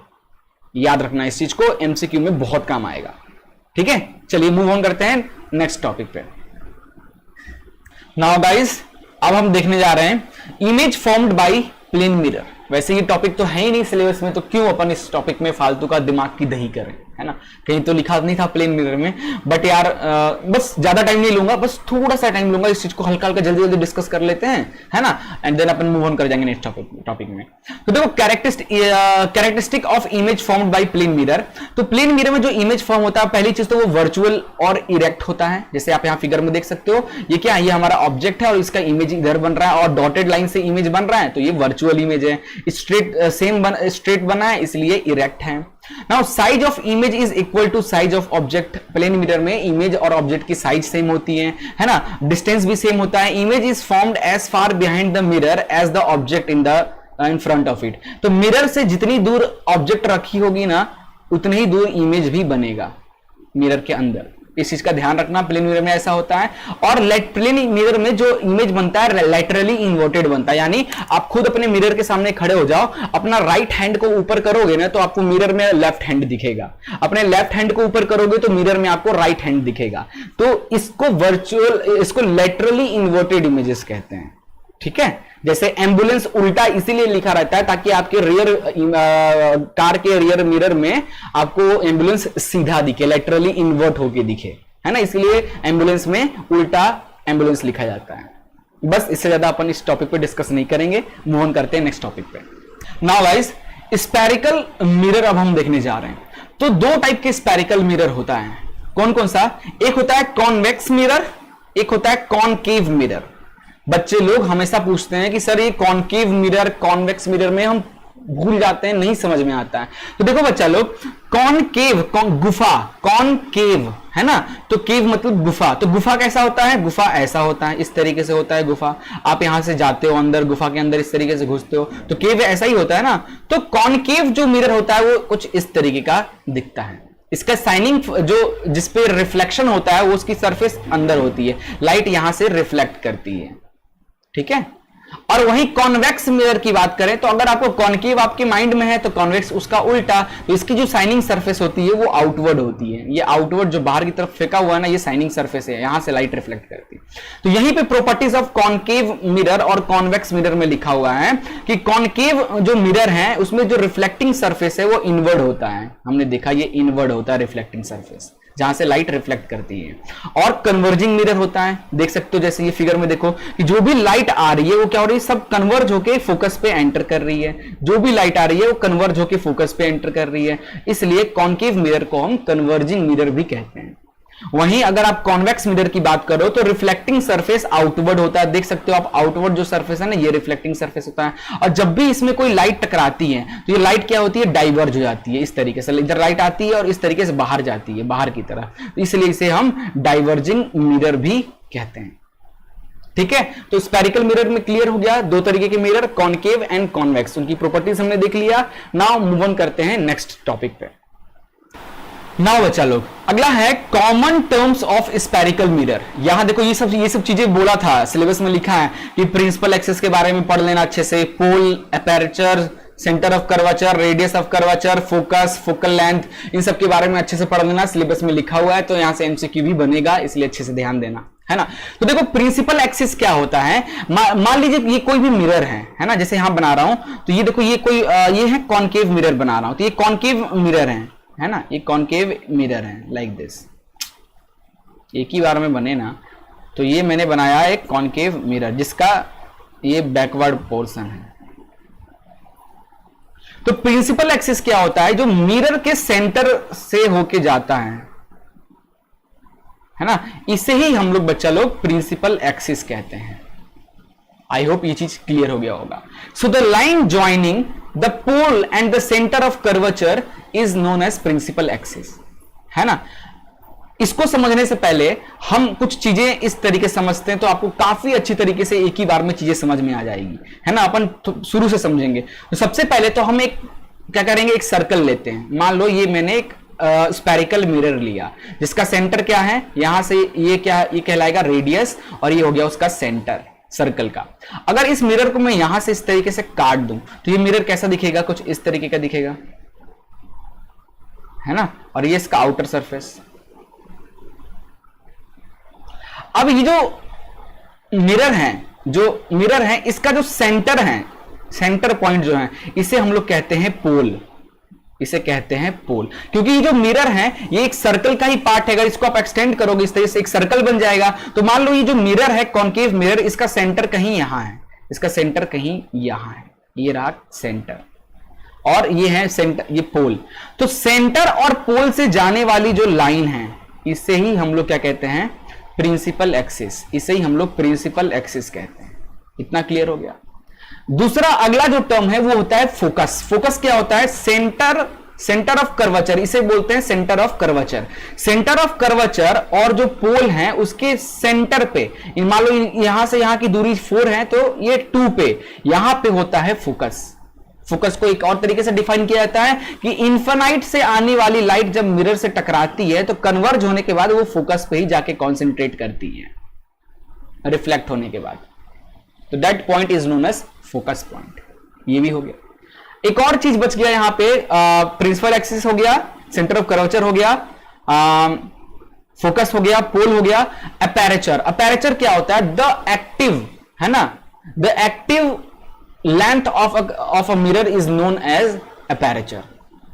याद रखना इस चीज को, एमसीक्यू में बहुत काम आएगा। ठीक है, चलिए मूव ऑन करते हैं नेक्स्ट टॉपिक पे। नाउ गाइस, अब हम देखने जा रहे हैं image formed by plane mirror. वैसे ये टॉपिक तो है ही नहीं सिलेबस में, तो क्यों अपन इस टॉपिक में फालतू का दिमाग की दही करें, है ना। कहीं तो लिखा नहीं था प्लेन मिरर में, बट यार बस ज्यादा टाइम नहीं लूंगा, बस थोड़ा सा टाइम लूंगा, इस चीज को हल्का हल्का जल्दी जल्दी डिस्कस कर लेते हैं, है ना, एंड देन अपन मूव ऑन कर जाएंगे नेक्स्ट टॉपिक में। तो देखो characteristic of image formed by plane mirror. तो प्लेन मिरर में जो इमेज फॉर्म होता है, पहली चीज तो वो वर्चुअल और इरेक्ट होता है। जैसे आप यहाँ फिगर में देख सकते हो, ये क्या है, ये हमारा ऑब्जेक्ट है और इसका इमेज इधर बन रहा है और डॉटेड लाइन से इमेज बन रहा है, तो ये वर्चुअल इमेज है। स्ट्रेट बना है इसलिए इरेक्ट है। Now size of image is equal to size of object. Plane mirror में इमेज और ऑब्जेक्ट की साइज सेम होती है ना, डिस्टेंस भी सेम होता है। Image is formed as far behind the mirror as the object in front of it. तो मिरर से जितनी दूर ऑब्जेक्ट रखी होगी ना उतनी ही दूर इमेज भी बनेगा मिरर के अंदर। इस चीज का ध्यान रखना, प्लेन मिरर में ऐसा होता है। और प्लेन मिरर में जो इमेज बनता है लैटरली इन्वर्टेड बनता है, यानी आप खुद अपने मिरर के सामने खड़े हो जाओ, अपना राइट हैंड को ऊपर करोगे ना तो आपको मिरर में लेफ्ट हैंड दिखेगा, अपने लेफ्ट हैंड को ऊपर करोगे तो मिरर में आपको राइट हैंड दिखेगा। तो इसको लैटरली इन्वर्टेड इमेजेस कहते हैं। ठीक है, जैसे एम्बुलेंस उल्टा इसीलिए लिखा रहता है ताकि आपके रियर कार के रियर मिरर में आपको एम्बुलेंस सीधा दिखे, लेटरली इन्वर्ट होके दिखे, है ना, इसलिए एम्बुलेंस में उल्टा एम्बुलेंस लिखा जाता है। बस इससे ज्यादा अपन इस टॉपिक पे डिस्कस नहीं करेंगे, मूव ऑन करते हैं नेक्स्ट टॉपिक पे। नाउ गाइस, स्फेरिकल मिरर अब हम देखने जा रहे हैं। तो दो टाइप के स्फेरिकल मिरर होता है, कौन कौन सा, एक होता है कॉन्वेक्स मिरर, एक होता है कॉनकेव मिरर। बच्चे लोग हमेशा पूछते हैं कि सर ये कॉनकेव मिरर कॉन्वेक्स मिरर में हम भूल जाते हैं, नहीं समझ में आता है। तो देखो बच्चा लोग, कॉनकेव गुफा, कॉनकेव है ना, तो केव मतलब गुफा। तो गुफा कैसा होता है, गुफा ऐसा होता है, इस तरीके से होता है गुफा। आप यहां से जाते हो अंदर, गुफा के अंदर इस तरीके से घुसते हो, तो केव ऐसा ही होता है ना। तो कॉनकेव जो मिरर होता है वो कुछ इस तरीके का दिखता है। इसका साइनिंग जो जिसपे रिफ्लेक्शन होता है वो उसकी सरफेस अंदर होती है, लाइट यहां से रिफ्लेक्ट करती है। ठीक है, और वहीं कॉन्वेक्स मिरर की बात करें तो अगर आपको कॉनकेव आपके माइंड में है तो कॉन्वेक्स उसका उल्टा, तो इसकी जो साइनिंग सरफेस होती है वो आउटवर्ड होती है। ये आउटवर्ड जो बाहर की तरफ फेंका हुआ है ना, ये साइनिंग सरफेस है, यहां से लाइट रिफ्लेक्ट करती है। तो यहीं पे प्रॉपर्टीज ऑफ कॉनकेव मिरर और कॉन्वेक्स मिरर में लिखा हुआ है कि कॉनकेव जो मिरर है उसमें जो रिफ्लेक्टिंग सरफेस है वो इनवर्ड होता है। हमने देखा ये इनवर्ड होता है रिफ्लेक्टिंग सरफेस, जहां से लाइट रिफ्लेक्ट करती है। और कन्वर्जिंग मिरर होता है, देख सकते हो जैसे ये फिगर में देखो कि जो भी लाइट आ रही है वो क्या हो रही है, सब कन्वर्ज होके फोकस पे एंटर कर रही है। जो भी लाइट आ रही है वो कन्वर्ज होके फोकस पे एंटर कर रही है, इसलिए कॉनकेव मिरर को हम कन्वर्जिंग मिरर भी कहते हैं। वहीं अगर आप कॉन्वेक्स मिरर की बात करो तो रिफ्लेक्टिंग सरफेस आउटवर्ड होता है, देख सकते हो आप आउटवर्ड जो सरफेस है ना ये रिफ्लेक्टिंग सरफेस होता है। और जब भी इसमें कोई लाइट टकराती है तो ये लाइट क्या होती है, डाइवर्ज हो जाती है। इस तरीके से इधर लाइट आती है और इस तरीके से बाहर जाती है, बाहर की तरफ, इसलिए इसे हम डाइवर्जिंग मिरर भी कहते हैं। ठीक है, तो स्फेरिकल मिरर में क्लियर हो गया, दो तरीके के मिरर, कॉनकेव एंड कॉन्वेक्स, उनकी प्रॉपर्टीज हमने देख लिया। नाउ मूव ऑन करते हैं नेक्स्ट टॉपिक पे। नाउ बच्चा लोग, अगला है common terms of spherical mirror. यहां देखो ये सब चीजें बोला था, सिलेबस में लिखा है कि प्रिंसिपल एक्सिस के बारे में पढ़ लेना अच्छे से, pole, aperture, centre of curvature, radius of curvature, focus, focal length, इन सब के बारे में अच्छे से पढ़ लेना, सिलेबस में लिखा हुआ है। तो यहां से एमसीक्यू भी बनेगा, इसलिए अच्छे से ध्यान देना, है ना। तो देखो प्रिंसिपल एक्सिस क्या होता है, मान लीजिए ये कोई भी मिरर है ना, जैसे यहां बना रहा हूं, तो ये देखो ये कोई ये है कॉनकेव मिरर बना रहा हूं, तो ये कॉनकेव मिरर है ना, ये कॉनकेव मिरर है लाइक दिस, एक ही बार में बने ना। तो ये मैंने बनाया एक कॉनकेव मिरर जिसका ये बैकवर्ड पोर्शन है। तो प्रिंसिपल एक्सिस क्या होता है, जो मिरर के सेंटर से होके जाता है ना, इसे ही हम लोग बच्चा लोग प्रिंसिपल एक्सिस कहते हैं। आई होप ये चीज क्लियर हो गया होगा। So the line joining the pole and the centre of curvature is known as principal axis, है ना। इसको समझने से पहले हम कुछ चीजें इस तरीके समझते हैं, तो आपको काफी अच्छी तरीके से एक ही बार में चीजें समझ में आ जाएगी, है ना। अपन शुरू से समझेंगे। तो सबसे पहले तो हम एक क्या करेंगे, एक सर्कल लेते हैं। मान लो ये मैंने एक स्पेरिकल मिरर लिया जिसका सेंटर क्या है, यहां से ये क्या, ये कहलाएगा रेडियस, और ये हो गया उसका सेंटर सर्कल का। अगर इस मिरर को मैं यहां से इस तरीके से काट दूं तो ये मिरर कैसा दिखेगा, कुछ इस तरीके का दिखेगा, है ना। और ये इसका आउटर सरफेस। अब ये जो मिरर है इसका जो सेंटर है, सेंटर पॉइंट जो है, इसे हम लोग कहते हैं पोल, इसे कहते हैं पोल। क्योंकि ये जो मिरर है ये एक सर्कल का ही पार्ट है, अगर इसको आप एक्सटेंड करोगे इस तरीके से एक सर्कल बन जाएगा। तो मान लो ये जो मिरर है कॉनकेव मिरर, इसका सेंटर कहीं यहां है, इसका सेंटर कहीं यहां है, ये रहा सेंटर, और ये है सेंटर, ये पोल। तो सेंटर और पोल से जाने वाली जो लाइन है इसे ही हम लोग क्या कहते हैं, प्रिंसिपल एक्सिस, इसे ही हम लोग प्रिंसिपल एक्सिस कहते हैं। इतना क्लियर हो गया। दूसरा अगला जो टर्म है वो होता है फोकस। फोकस क्या होता है, सेंटर ऑफ कर्वेचर, इसे बोलते हैं centre of curvature. Centre of curvature और जो पोल है उसके सेंटर पे, मान लो यहां से यहां की दूरी 4 है, तो ये 2 पे, यहां पे होता है फोकस। फोकस को एक और तरीके से डिफाइन किया जाता है कि इन्फिनाइट से आने वाली लाइट जब मिरर से टकराती है तो कन्वर्ज होने के बाद वो फोकस पे ही जाके कॉन्सेंट्रेट करती है, रिफ्लेक्ट होने के बाद। तो that point is known as focus point. ये भी हो गया। एक और चीज बच गया यहां पे, प्रिंसिपल एक्सिस हो गया, सेंटर ऑफ कर्वेचर हो गया, फोकस हो गया, पोल हो गया, अपर्चर। अपर्चर क्या होता है, द एक्टिव, है ना, the active length of a mirror is known as aperture.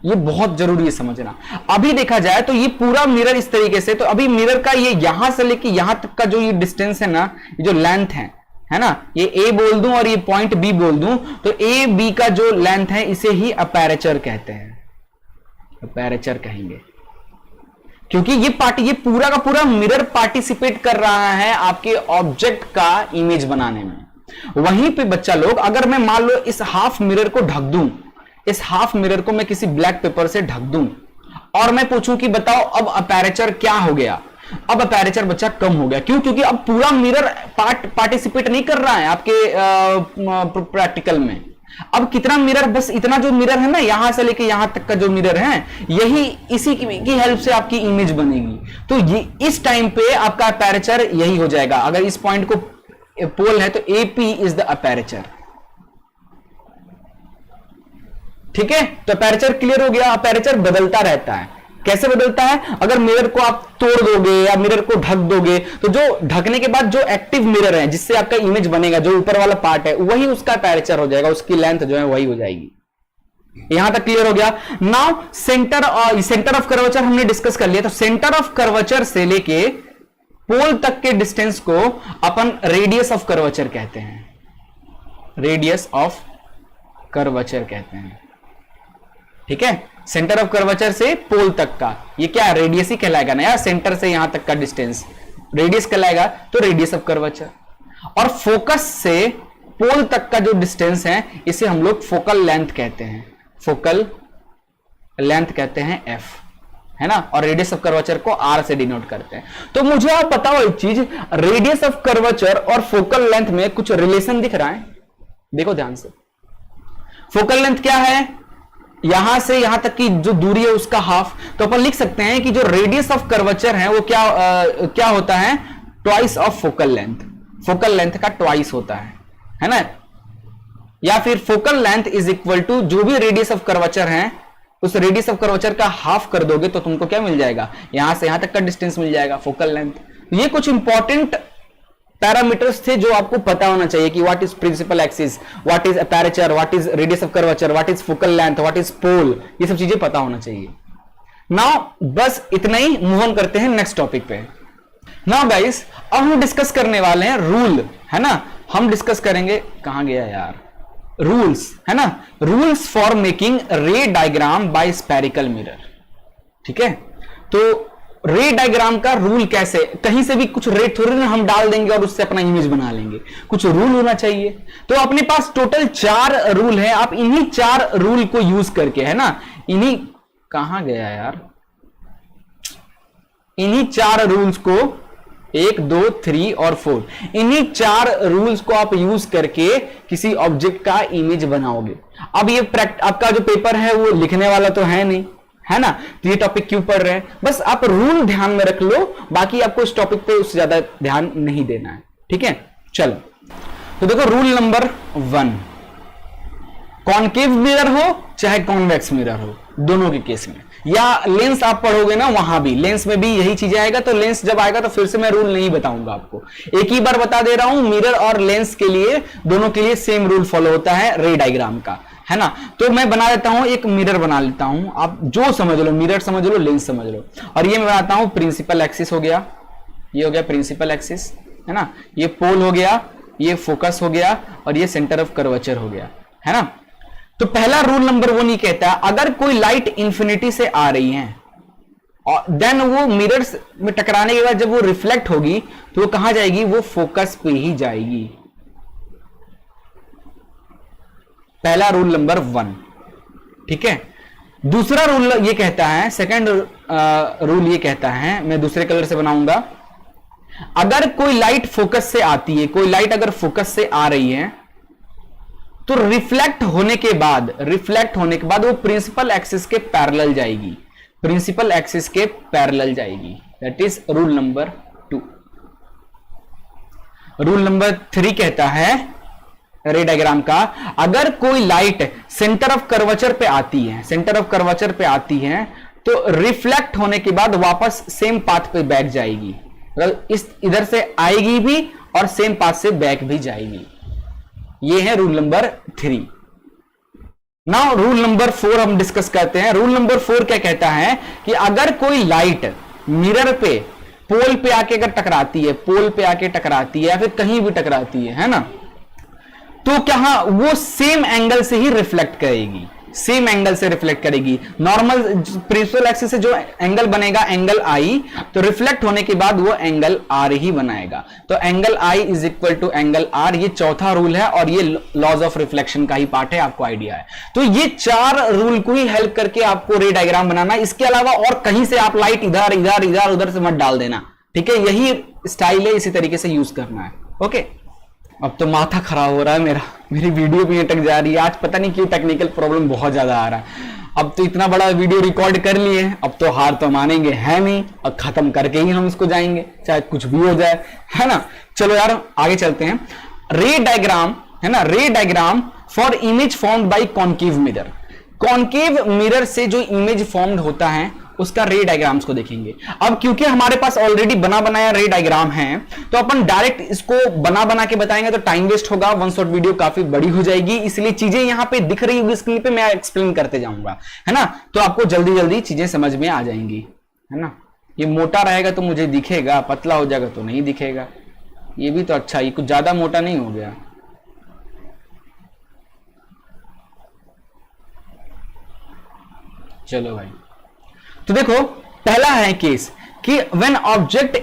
ये बहुत जरूरी है समझना। अभी देखा जाए तो ये पूरा मिरर इस तरीके से, तो अभी मिरर का ये यहां से लेके यहां तक का जो ये डिस्टेंस है ना, ये जो लेंथ है ना, ये ए बोल दूं और ये पॉइंट बी बोल दूं, तो ए बी का जो लेंथ है इसे ही अपर्चर कहते हैं, अपर्चर कहेंगे। क्योंकि ये पूरा का पूरा मिरर पार्टिसिपेट कर रहा है आपके ऑब्जेक्ट का इमेज बनाने में। वहीं पे बच्चा लोग, अगर मैं मान लो इस हाफ मिरर को ढक दूं, इस हाफ मिरर को मैं किसी ब्लैक पेपर से ढक दूं और मैं पूछूं कि बताओ अब अपर्चर क्या हो गया, अब अपर्चर बच्चा कम हो गया। क्यों, क्योंकि अब पूरा मिरर पार्टिसिपेट नहीं कर रहा है आपके प्रैक्टिकल में। अब कितना मिरर, बस इतना जो मिरर है ना, यहां से लेके यहां तक का जो मिरर है, यही इसी की हेल्प से आपकी इमेज बनेगी। तो ये इस टाइम पे आपका अपर्चर यही हो जाएगा। अगर इस पॉइंट को पोल है तो एपी इज द अपर्चर। ठीक है, तो अपर्चर क्लियर हो गया। अपर्चर बदलता रहता है। कैसे बदलता है, अगर मिरर को आप तोड़ दोगे या मिरर को ढक दोगे तो जो ढकने के बाद जो एक्टिव मिरर है जिससे आपका इमेज बनेगा, जो ऊपर वाला पार्ट है, वही उसका अपर्चर हो जाएगा, उसकी लेंथ जो है वही हो जाएगी। यहां तक क्लियर हो गया। नाउ सेंटर ऑफ कर्वेचर हमने डिस्कस कर लिया। तो सेंटर ऑफ कर्वेचर से लेके पोल तक के डिस्टेंस को अपन रेडियस ऑफ कर्वेचर कहते हैं, रेडियस ऑफ कर्वेचर कहते हैं। ठीक है, सेंटर ऑफ कर्वेचर से पोल तक का ये क्या है, रेडियस ही कहलाएगा ना यार। सेंटर से यहां तक का डिस्टेंस रेडियस कहलाएगा, तो रेडियस ऑफ कर्वेचर। और फोकस से पोल तक का जो डिस्टेंस है इसे हम लोग फोकल लेंथ कहते हैं, फोकल लेंथ कहते हैं एफ, है ना। और रेडियस ऑफ कर्वेचर को आर से डिनोट करते हैं। तो मुझे आप बताओ एक चीज, रेडियस ऑफ कर्वेचर और फोकल लेंथ में कुछ रिलेशन दिख रहा है? देखो ध्यान से। फोकल लेंथ क्या है, यहां से यहां तक की जो दूरी है उसका हाफ, तो अपन लिख सकते हैं कि जो रेडियस ऑफ कर्वेचर है वो क्या होता है, twice of focal length, focal length का ट्वाइस होता है ना। या फिर focal length is equal to जो भी रेडियस ऑफ कर्वेचर है उस रेडियस ऑफ कर्वेचर का हाफ कर दोगे तो तुमको क्या मिल जाएगा, यहां से यहां तक का डिस्टेंस मिल जाएगा, फोकल लेंथ। ये कुछ इंपॉर्टेंट पैरामीटर्स थे जो आपको पता होना चाहिए कि what is principal axis, what is aperture, what is radius of curvature, what is focal length, what is pole, ये सब चीजें पता होना चाहिए। नाउ बस इतना ही, मूव ऑन करते हैं नेक्स्ट टॉपिक पे। नाउ गाइस अब हम डिस्कस करने वाले हैं रूल, है ना। हम डिस्कस करेंगे, कहां गया यार, रूल्स, है ना, rules for making ray diagram by spherical mirror. ठीक है, तो रे डायग्राम का रूल कैसे, कहीं से भी कुछ रे थोड़ी ना हम डाल देंगे और उससे अपना इमेज बना लेंगे, कुछ रूल होना चाहिए। तो अपने पास टोटल 4 रूल है, आप इन्हीं 4 रूल को यूज करके, है ना, इन्हीं, कहां गया यार, इन्हीं 4 रूल्स को 1 2 3 और 4, इन्हीं 4 रूल्स को आप यूज करके किसी ऑब्जेक्ट का इमेज बनाओगे। अब ये आपका जो पेपर है वो लिखने वाला तो है नहीं, है ना, तो ये टॉपिक क्यों पढ़ रहे हैं, बस आप रूल ध्यान में रख लो, बाकी आपको इस टॉपिक पे उससे ज्यादा ध्यान नहीं देना है। ठीक है, चलो तो देखो रूल नंबर 1, कॉनकेव मिरर हो चाहे कॉन्वेक्स मिरर हो, दोनों के केस में, या लेंस आप पढ़ोगे ना वहां भी, लेंस में भी यही चीज आएगा। तो लेंस जब आएगा तो फिर से मैं रूल नहीं बताऊंगा आपको, एक ही बार बता दे रहा हूं, मिरर और लेंस के लिए, दोनों के लिए सेम रूल फॉलो होता है रे डायग्राम का, है ना। तो मैं बना देता हूं, एक मिरर बना लेता हूं, आप जो समझ लो, मिरर समझ लो, लेंस समझ लो, और ये मैं बनाता हूं प्रिंसिपल एक्सिस हो गया, ये हो गया प्रिंसिपल एक्सिस, है ना, ये पोल हो गया, ये फोकस हो गया, और ये सेंटर ऑफ कर्वेचर हो गया, है ना। तो पहला रूल नंबर 1 ये कहता है, अगर कोई लाइट इंफिनिटी से आ रही है और देन वो मिरर्स में टकराने के बाद जब वो रिफ्लेक्ट होगी तो वो कहां जाएगी, वो फोकस पे ही जाएगी। पहला रूल नंबर 1, ठीक है। दूसरा रूल ये कहता है, सेकंड रूल ये कहता है, मैं दूसरे कलर से बनाऊंगा, अगर कोई लाइट फोकस से आती है, कोई लाइट अगर फोकस से आ रही है तो रिफ्लेक्ट होने के बाद वो प्रिंसिपल एक्सिस के पैरेलल जाएगी, प्रिंसिपल एक्सिस के पैरेलल जाएगी। That is rule number 2। Rule number 3 कहता है रे डायग्राम का, अगर कोई लाइट सेंटर ऑफ कर्वेचर पे आती है, सेंटर ऑफ कर्वेचर पे आती है तो रिफ्लेक्ट होने के बाद वापस सेम पाथ पे बैक जाएगी, मतलब इस इधर से आएगी भी और सेम पाथ से बैक भी जाएगी। ये है rule number 3। Now rule number 4 हम डिस्कस करते हैं। रूल नंबर 4 क्या कहता है कि अगर कोई लाइट मिरर पे, पोल पे आके अगर टकराती है, पोल पे आके टकराती है या फिर कहीं भी टकराती है ना, तो क्या वो सेम एंगल से ही रिफ्लेक्ट करेगी, सेम एंगल से रिफ्लेक्ट करेगी। नॉर्मल प्रिंसिपल एक्सिस से जो एंगल बनेगा एंगल आई, तो रिफ्लेक्ट होने के बाद वो एंगल आर ही बनाएगा। तो angle i is equal to angle r, ये चौथा रूल है और ये लॉज ऑफ रिफ्लेक्शन का ही पार्ट है, आपको आइडिया है। तो ये 4 रूल को ही हेल्प करके आपको रे डायग्राम बनाना, इसके अलावा और कहीं से आप लाइट इधर इधर इधर उधर से मत डाल देना, ठीक है। यही स्टाइल है, इसी तरीके से यूज करना है, ओके। अब तो माथा खराब हो रहा है मेरा, मेरी वीडियो भी अटक जा रही है आज, पता नहीं क्यों टेक्निकल प्रॉब्लम बहुत ज्यादा आ रहा है। अब तो इतना बड़ा वीडियो रिकॉर्ड कर लिए, अब तो हार तो मानेंगे है नहीं, अब खत्म करके ही हम इसको जाएंगे, चाहे कुछ भी हो जाए, है ना। चलो यार आगे चलते हैं। रे डायग्राम, है ना, रे diagram for image formed bye concave mirror. Concave mirror से जो इमेज फॉर्म्ड होता है उसका रे डायग्राम्स को देखेंगे। अब क्योंकि हमारे पास ऑलरेडी बना बनाया रे डायग्राम है, तो अपन डायरेक्ट इसको बना बना के बताएंगे तो टाइम वेस्ट होगा, वन शॉट वीडियो काफी बड़ी हो जाएगी, इसलिए चीजें यहां पे दिख रही होगी स्क्रीन पे, मैं एक्सप्लेन करते जाऊंगा, है ना। तो आपको जल्दी जल्दी चीजें समझ में आ जाएंगी, है ना। ये मोटा रहेगा तो मुझे दिखेगा, पतला हो जाएगा तो नहीं दिखेगा। ये भी तो अच्छा, ये कुछ ज्यादा मोटा नहीं हो गया। चलो भाई, तो देखो पहला है केस कि when object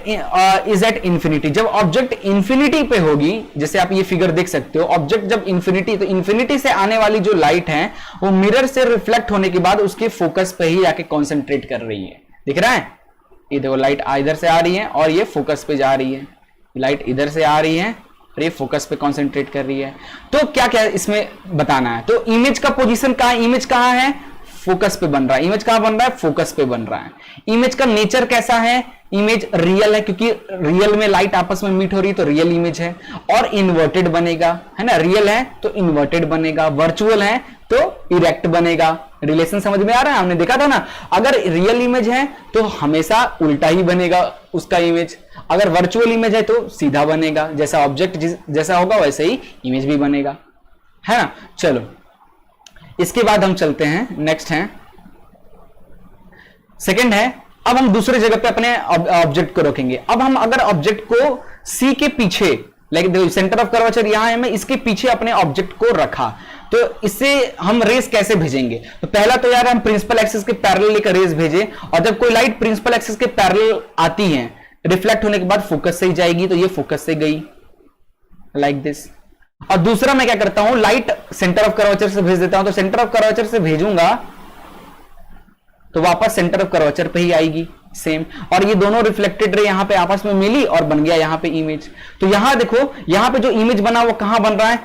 is at infinity, जब ऑब्जेक्ट इंफिनिटी पे होगी, जैसे आप ये फिगर देख सकते हो, ऑब्जेक्ट जब इंफिनिटी, तो इंफिनिटी से आने वाली जो लाइट है वो मिरर से रिफ्लेक्ट होने के बाद उसके फोकस पे ही आके कॉन्सेंट्रेट कर रही है। दिख रहा है, ये देखो लाइट इधर से आ रही है और ये फोकस पे जा रही है, लाइट इधर से आ रही है और ये फोकस पे कॉन्सेंट्रेट कर रही है। तो क्या क्या इसमें बताना है, तो इमेज का पोजीशन कहां है, इमेज कहां है, फोकस पे बन रहा है। इमेज कहां बन रहा है? फोकस पे बन रहा है। इमेज का नेचर कैसा है? इमेज रियल है, क्योंकि रियल में लाइट आपस में मीट हो रही है तो रियल इमेज है। और इन्वर्टेड बनेगा, है ना, रियल है तो इन्वर्टेड बनेगा, वर्चुअल है तो इरेक्ट बनेगा। रिलेशन समझ में आ रहा है? हमने देखा था ना, अगर रियल इमेज है तो हमेशा उल्टा ही बनेगा उसका इमेज, अगर वर्चुअल इमेज है तो सीधा बनेगा। जैसा ऑब्जेक्ट जैसा होगा वैसे ही इमेज भी बनेगा, है ना। चलो इसके बाद हम चलते हैं, नेक्स्ट है, सेकंड है, अब हम दूसरे जगह पे अपने ऑब्जेक्ट को रखेंगे। अब हम अगर ऑब्जेक्ट को सी के पीछे, लाइक सेंटर ऑफ कर्वेचर यहां है, मैं इसके पीछे अपने ऑब्जेक्ट को रखा, तो इससे हम रेस कैसे भेजेंगे? तो पहला तो यार हम प्रिंसिपल एक्सिस के पैरेलल लेकर रेस भेजें, और जब कोई लाइट प्रिंसिपल एक्सिस के पैरेलल आती है, रिफ्लेक्ट होने के बाद फोकस से ही जाएगी, तो ये फोकस से गई, लाइक दिस। और दूसरा मैं क्या करता हूं, लाइट सेंटर ऑफ कर्वेचर से भेज देता हूं, तो सेंटर ऑफ कर्वेचर से भेजूंगा तो वापस सेंटर ऑफ कर्वेचर पे ही आएगी सेम, और ये दोनों रिफ्लेक्टेड रे यहां पे आपस में मिली और बन गया यहां पे इमेज। तो यहां देखो, यहां पे जो इमेज बना वो कहां बन रहा है?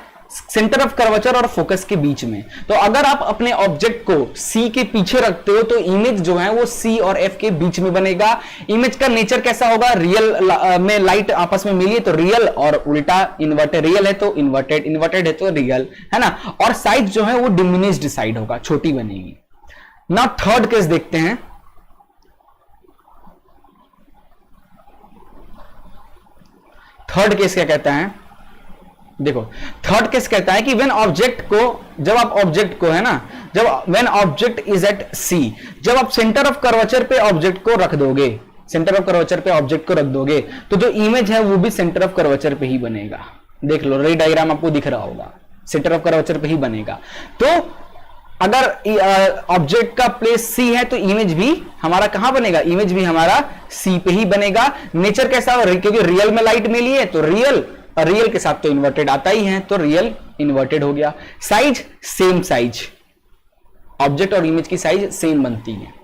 सेंटर ऑफ कर्वेचर और फोकस के बीच में। तो अगर आप अपने ऑब्जेक्ट को सी के पीछे रखते हो तो इमेज जो है वो सी और एफ के बीच में बनेगा। इमेज का नेचर कैसा होगा? रियल में लाइट आपस में मिली तो रियल, और उल्टा इन्वर्टेड, रियल है तो इन्वर्टेड, इन्वर्टेड है तो रियल, है ना। और साइज जो है वो डिमिनिश्ड साइड होगा, छोटी बनेगी ना। थर्ड केस देखते हैं, थर्ड केस क्या कहता है? देखो थर्ड केस कहता है कि व्हेन ऑब्जेक्ट को, जब आप ऑब्जेक्ट को, है ना, जब व्हेन ऑब्जेक्ट इज एट सी, जब आप सेंटर ऑफ कर्वेचर पे ऑब्जेक्ट को रख दोगे, सेंटर ऑफ कर्वेचर पे ऑब्जेक्ट को रख दोगे, तो जो इमेज है वो भी सेंटर ऑफ कर्वेचर पे ही बनेगा। देख लो, रे डायग्राम आपको दिख रहा होगा, सेंटर ऑफ कर्वेचर पे ही बनेगा। तो अगर ऑब्जेक्ट का प्लेस सी है तो इमेज भी हमारा कहां बनेगा? इमेज भी हमारा सी पे ही बनेगा। नेचर कैसा हो? क्योंकि रियल में लाइट मिली है तो रियल, और रियल के साथ तो इन्वर्टेड आता ही है, तो रियल इन्वर्टेड हो गया। साइज सेम साइज, ऑब्जेक्ट और इमेज की साइज सेम बनती है।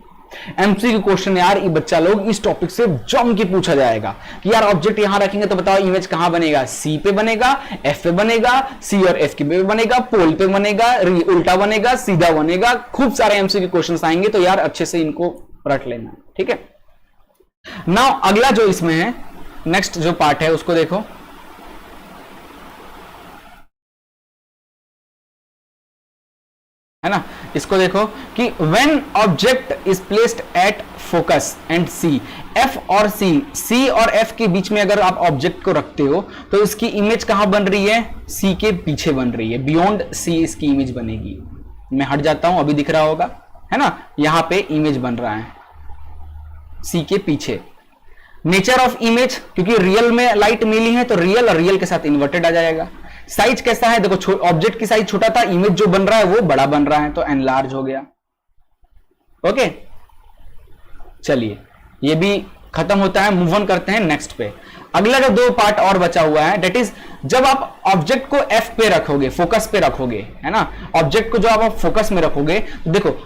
एमसीक्यू क्वेश्चन यार, ये बच्चा लोग इस टॉपिक से जम के पूछा जाएगा कि यार ऑब्जेक्ट यहां रखेंगे तो बताओ इमेज कहां बनेगा? सी पे बनेगा, एफ पे बनेगा, सी और एफ के पे बनेगा, पोल पे बनेगा, उल्टा बनेगा, सीधा बनेगा। खूब सारे एमसीक्यू क्वेश्चंस आएंगे, तो यार अच्छे से इनको रट लेना, ठीक है। नाउ अगला जो इसमें है, नेक्स्ट जो पार्ट है उसको देखो, है ना। इसको देखो कि when object is placed at focus and C, F और सी और एफ के बीच में अगर आप ऑब्जेक्ट को रखते हो तो इसकी इमेज कहां बन रही है? सी के पीछे बन रही है, बियॉन्ड सी इसकी इमेज बनेगी। मैं हट जाता हूं, अभी दिख रहा होगा, है ना, यहां पे इमेज बन रहा है सी के पीछे। नेचर ऑफ इमेज, क्योंकि रियल में लाइट मिली है तो रियल, और रियल के साथ इन्वर्टेड आ जाएगा। साइज कैसा है? देखो ऑब्जेक्ट की साइज छोटा था, इमेज जो बन रहा है वो बड़ा बन रहा है, तो एनलार्ज हो गया। ओके, चलिए ये भी खत्म होता है, मूव ऑन करते हैं नेक्स्ट पे। अगला जो दो पार्ट और बचा हुआ है, डेट इज जब आप ऑब्जेक्ट को एफ पे रखोगे, फोकस पे रखोगे, है ना, ऑब्जेक्ट को जो आप फोकस में रखोगे, तो देखो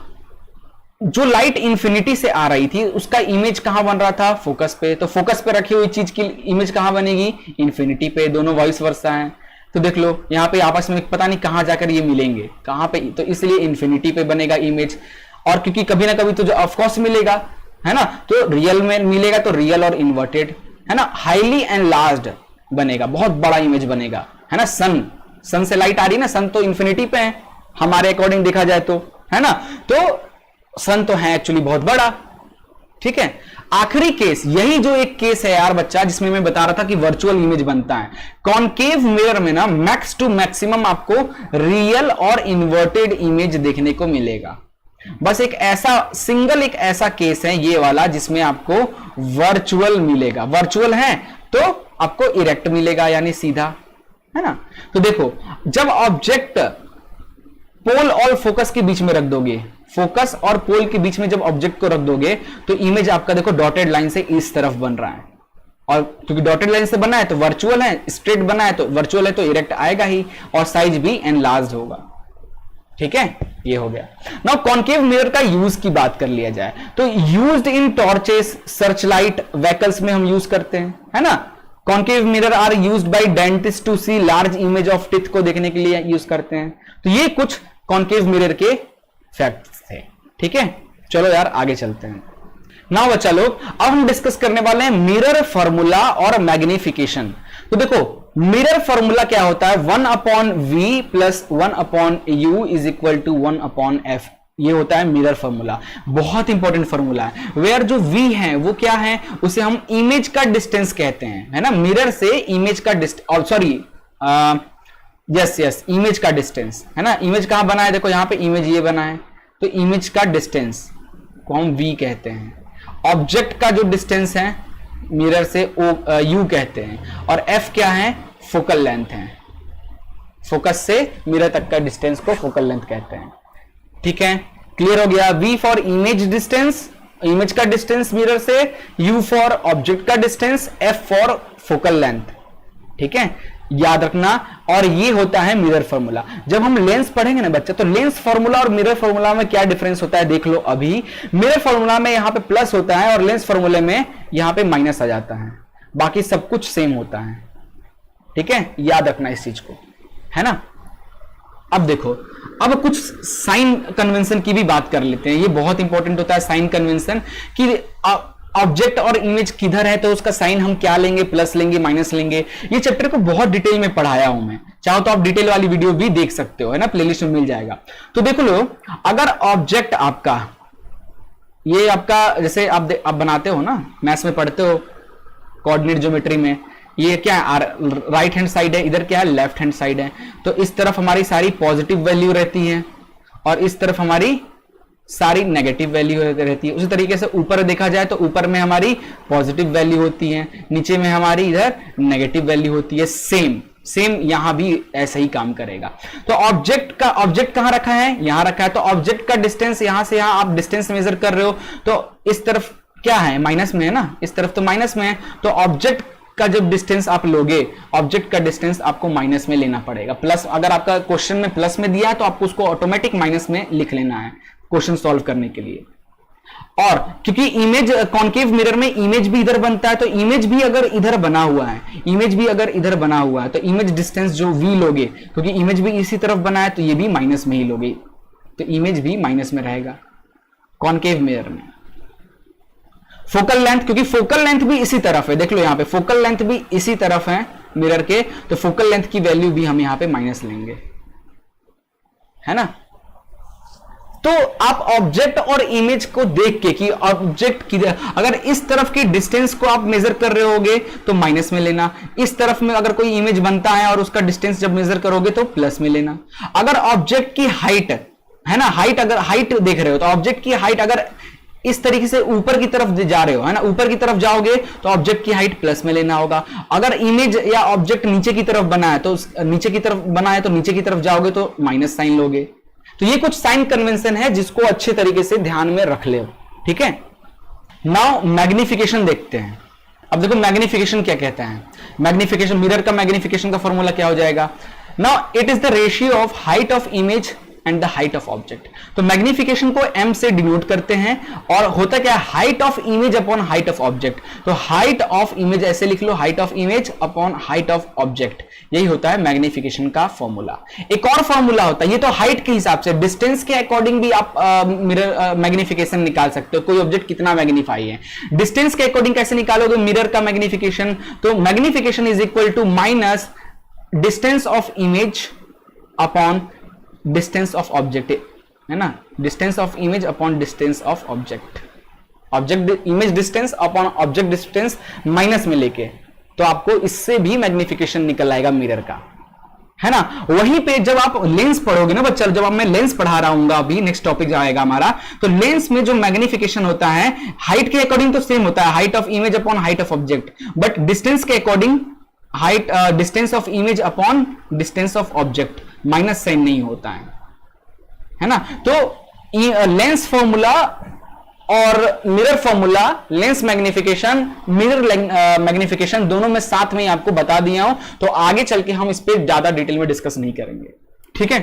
जो लाइट इंफिनिटी से आ रही थी उसका इमेज कहां बन रहा था? फोकस पे। तो फोकस पे रखी हुई चीज की इमेज कहां बनेगी? इंफिनिटी पे। दोनों वॉइस वर्सा है, तो देख लो यहां पे आपस में पता नहीं कहां जाकर ये मिलेंगे, कहां पे, तो इसलिए इंफिनिटी पे बनेगा इमेज। और क्योंकि कभी ना कभी तो जो ऑफकोर्स मिलेगा, है ना, तो रियल में मिलेगा तो रियल और इन्वर्टेड, है ना। हाईली एनलार्ज्ड बनेगा, बहुत बड़ा इमेज बनेगा, है ना। सन से लाइट आ रही ना, सन तो इंफिनिटी पे है हमारे अकॉर्डिंग देखा जाए तो, है ना, तो सन तो है एक्चुअली बहुत बड़ा, ठीक है। आखिरी केस, यही जो एक केस है यार बच्चा, जिसमें मैं बता रहा था कि वर्चुअल इमेज बनता है। कॉनकेव मिरर में ना मैक्स टू मैक्सिमम आपको रियल और इन्वर्टेड इमेज देखने को मिलेगा। बस एक ऐसा सिंगल, एक ऐसा केस है ये वाला जिसमें आपको वर्चुअल मिलेगा। वर्चुअल है तो आपको इरेक्ट मिलेगा, यानी सीधा, है ना। तो देखो जब ऑब्जेक्ट पोल और फोकस के बीच में रख दोगे, फोकस और पोल के बीच में जब ऑब्जेक्ट को रख दोगे तो इमेज आपका देखो डॉटेड लाइन से इस तरफ बन रहा है, और क्योंकि डॉटेड लाइन से बना है तो वर्चुअल है, स्ट्रेट बना है तो वर्चुअल है, तो इरेक्ट आएगा ही, और साइज भी एनलार्ज्ड होगा, ठीक है। ये हो गया। नाउ कॉनकेव मिरर का यूज की बात कर लिया जाए तो used in torches, search light, vehicles में हम यूज करते हैं, है ना। Concave mirror are used by dentist to see large image of teeth को देखने के लिए यूज करते हैं। तो ये कुछ कॉनकेव मिरर के फैक्ट्स थे, ठीक है, चलो यार आगे चलते हैं। नाउ बच्चा लोग, अब हम डिस्कस करने वाले हैं मिरर फॉर्मूला और मैग्निफिकेशन। तो देखो मिरर फॉर्मूला क्या होता है, 1/v plus 1/u is equal to 1/f। ये होता है मिरर फॉर्मूला, बहुत इंपॉर्टेंट फॉर्मूला है। वेयर जो v है वो क्या है, उसे हम इमेज का डिस्टेंस कहते हैं, है ना। मिरर से इमेज का डिस्टेंस, सॉरी यस इमेज का डिस्टेंस, है ना। इमेज कहां बना है, देखो यहां पे इमेज ये बना है, तो इमेज का डिस्टेंस को हम v कहते हैं। ऑब्जेक्ट का जो डिस्टेंस है मिरर से u कहते हैं, और f क्या है, फोकल लेंथ है। फोकस से मिरर तक का डिस्टेंस को फोकल लेंथ कहते हैं। ठीक है, क्लियर हो गया। v for image distance, image का डिस्टेंस मिरर से, u फॉर ऑब्जेक्ट का distance, f for focal length. ठीक है, याद रखना। और ये होता है मिरर फॉर्मूला। जब हम लेंस पढ़ेंगे ना बच्चे, तो लेंस फॉर्मूला और मिरर फॉर्मूला में क्या डिफरेंस होता है देख लो। अभी मिरर फॉर्मूला में यहां पे प्लस होता है और लेंस फॉर्मूले में यहां पे माइनस आ जाता है, बाकी सब कुछ सेम होता है। ठीक है, याद रखना इस चीज को, है ना। अब देखो, अब कुछ साइन कन्वेंशन की भी बात कर लेते हैं। ये बहुत इंपॉर्टेंट होता है साइन कन्वेंशन, कि ऑब्जेक्ट और इमेज किधर है तो उसका साइन हम क्या लेंगे, प्लस लेंगे, माइनस लेंगे। ये चैप्टर को बहुत डिटेल में पढ़ाया हूं मैं, चाहो तो आप डिटेल वाली वीडियो भी देख सकते हो, है ना, प्लेलिस्ट में मिल जाएगा। तो देखो लो, अगर ऑब्जेक्ट आपका ये आपका, जैसे आप बनाते हो ना, मैथ्स में पढ़ते हो कोऑर्डिनेट ज्योमेट्री में, ये क्या है, राइट हैंड साइड है, इधर क्या है, लेफ्ट हैंड साइड है। तो इस तरफ हमारी सारी पॉजिटिव वैल्यू रहती है और इस तरफ हमारी सारी नेगेटिव वैल्यू रहती है। उसी तरीके से ऊपर देखा जाए तो ऊपर में हमारी पॉजिटिव वैल्यू होती है, नीचे में हमारी इधर नेगेटिव वैल्यू होती है। सेम यहां भी ऐसा ही काम करेगा। तो ऑब्जेक्ट कहां रखा है, यहां रखा है। तो ऑब्जेक्ट का डिस्टेंस, यहां से यहां आप डिस्टेंस मेजर कर रहे हो, तो इस तरफ क्या है, माइनस में है ना, इस तरफ तो माइनस में है। तो ऑब्जेक्ट का जब डिस्टेंस आप लोगे, ऑब्जेक्ट का डिस्टेंस आपको माइनस में लेना पड़ेगा। प्लस, अगर आपका क्वेश्चन में प्लस में दिया है तो आपको उसको ऑटोमेटिक माइनस में लिख लेना है क्वेश्चन सॉल्व करने के लिए। और क्योंकि इमेज, कॉन्केव मिरर में इमेज भी इधर बनता है, तो इमेज भी अगर इधर बना हुआ है, तो इमेज डिस्टेंस जो v लोगे, क्योंकि इमेज भी इसी तरफ बना है, तो ये भी माइनस में ही लोगे, तो इमेज भी माइनस में रहेगा कॉन्केव मिरर में। फोकल लेंथ, क्योंकि फोकल लेंथ भी इसी तरफ है, देख लो यहां पे फोकल लेंथ भी इसी तरफ है मिरर के, तो फोकल लेंथ की वैल्यू भी हम यहां पे माइनस लेंगे, है ना। तो आप ऑब्जेक्ट और इमेज को देख के, कि ऑब्जेक्ट की अगर इस तरफ की डिस्टेंस को आप मेजर कर रहे होगे तो माइनस में लेना, इस तरफ में अगर कोई इमेज बनता है और उसका डिस्टेंस जब मेजर करोगे तो प्लस में लेना। अगर ऑब्जेक्ट की हाइट है ना, हाइट अगर हाइट देख रहे हो तो ऑब्जेक्ट की हाइट अगर इस तरीके से ऊपर की तरफ जा रहे हो, है ना, ऊपर की तरफ जाओगे तो ऑब्जेक्ट की हाइट प्लस में लेना होगा। अगर इमेज या ऑब्जेक्ट नीचे की तरफ बना है तो नीचे की तरफ जाओगे तो माइनस साइन लोगे। तो ये कुछ साइन कन्वेंशन है जिसको अच्छे तरीके से ध्यान में रख ले, ठीक है। नाउ मैग्निफिकेशन देखते हैं। अब देखो मैग्निफिकेशन क्या कहता है। मैग्निफिकेशन, मिरर का मैग्निफिकेशन का फॉर्मूला क्या हो जाएगा। Now it is the ratio of height of image and the height of object. तो मैग्निफिकेशन को m से डिनोट करते हैं, और होता क्या है, height of image upon height of object. तो हाइट ऑफ इमेज ऐसे लिख लो, height of image upon height of object, यही होता है मैग्निफिकेशन का फॉर्मूला। एक और फॉर्मूला होता है, ये तो हाइट के हिसाब से, डिस्टेंस के अकॉर्डिंग भी आप मिरर मैग्निफिकेशन निकाल सकते हो, कोई ऑब्जेक्ट कितना मैग्नीफाई है। डिस्टेंस के अकॉर्डिंग कैसे निकालोगे मिरर का मैग्निफिकेशन, तो magnification is equal to minus distance of image upon distance of object, है ना, distance of image upon distance of object, object image distance upon object distance minus में लेके, तो आपको इससे भी मैग्निफिकेशन निकल आएगा मिरर का, है ना। वहीं पे जब आप लेंस पढ़ोगे ना बच्चा, जब मैं लेंस पढ़ा रहा हूं अभी, नेक्स्ट टॉपिक आएगा हमारा, तो लेंस में जो मैग्निफिकेशन होता है हाइट के अकॉर्डिंग तो सेम होता है, height of image upon height of object, but distance के according height distance of image upon distance of object, minus sign नहीं होता है ना। तो लेंस फॉर्मूला और mirror formula, lens magnification, mirror magnification दोनों में साथ में आपको बता दिया हूं, तो आगे चल के हम इस पर ज्यादा डिटेल में डिस्कस नहीं करेंगे, ठीक है।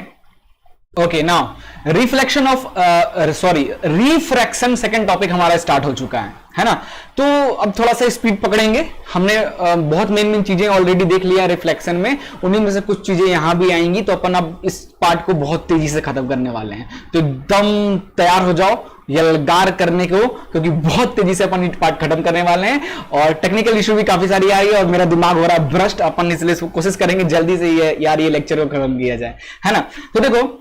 Okay, now reflection of refraction, second topic हमारा स्टार्ट हो चुका है ना। तो अब थोड़ा सा स्पीड पकड़ेंगे। हमने बहुत मेन चीजें ऑलरेडी देख लिया रिफ्लेक्शन में, उन्हीं में से कुछ चीजें यहां भी आएंगी, तो अपन अब इस पार्ट को बहुत तेजी से खत्म करने वाले हैं। तो एकदम तैयार हो जाओ यलगार करने को, क्योंकि बहुत तेजी से अपन ये पार्ट खत्म करने वाले हैं और टेक्निकल इशू भी काफी सारी आ रही है और मेरा दिमाग हो रहा है भ्रष्ट। अपन इसलिए कोशिश करेंगे जल्दी से ये लेक्चर को खत्म किया जाए, है ना। तो देखो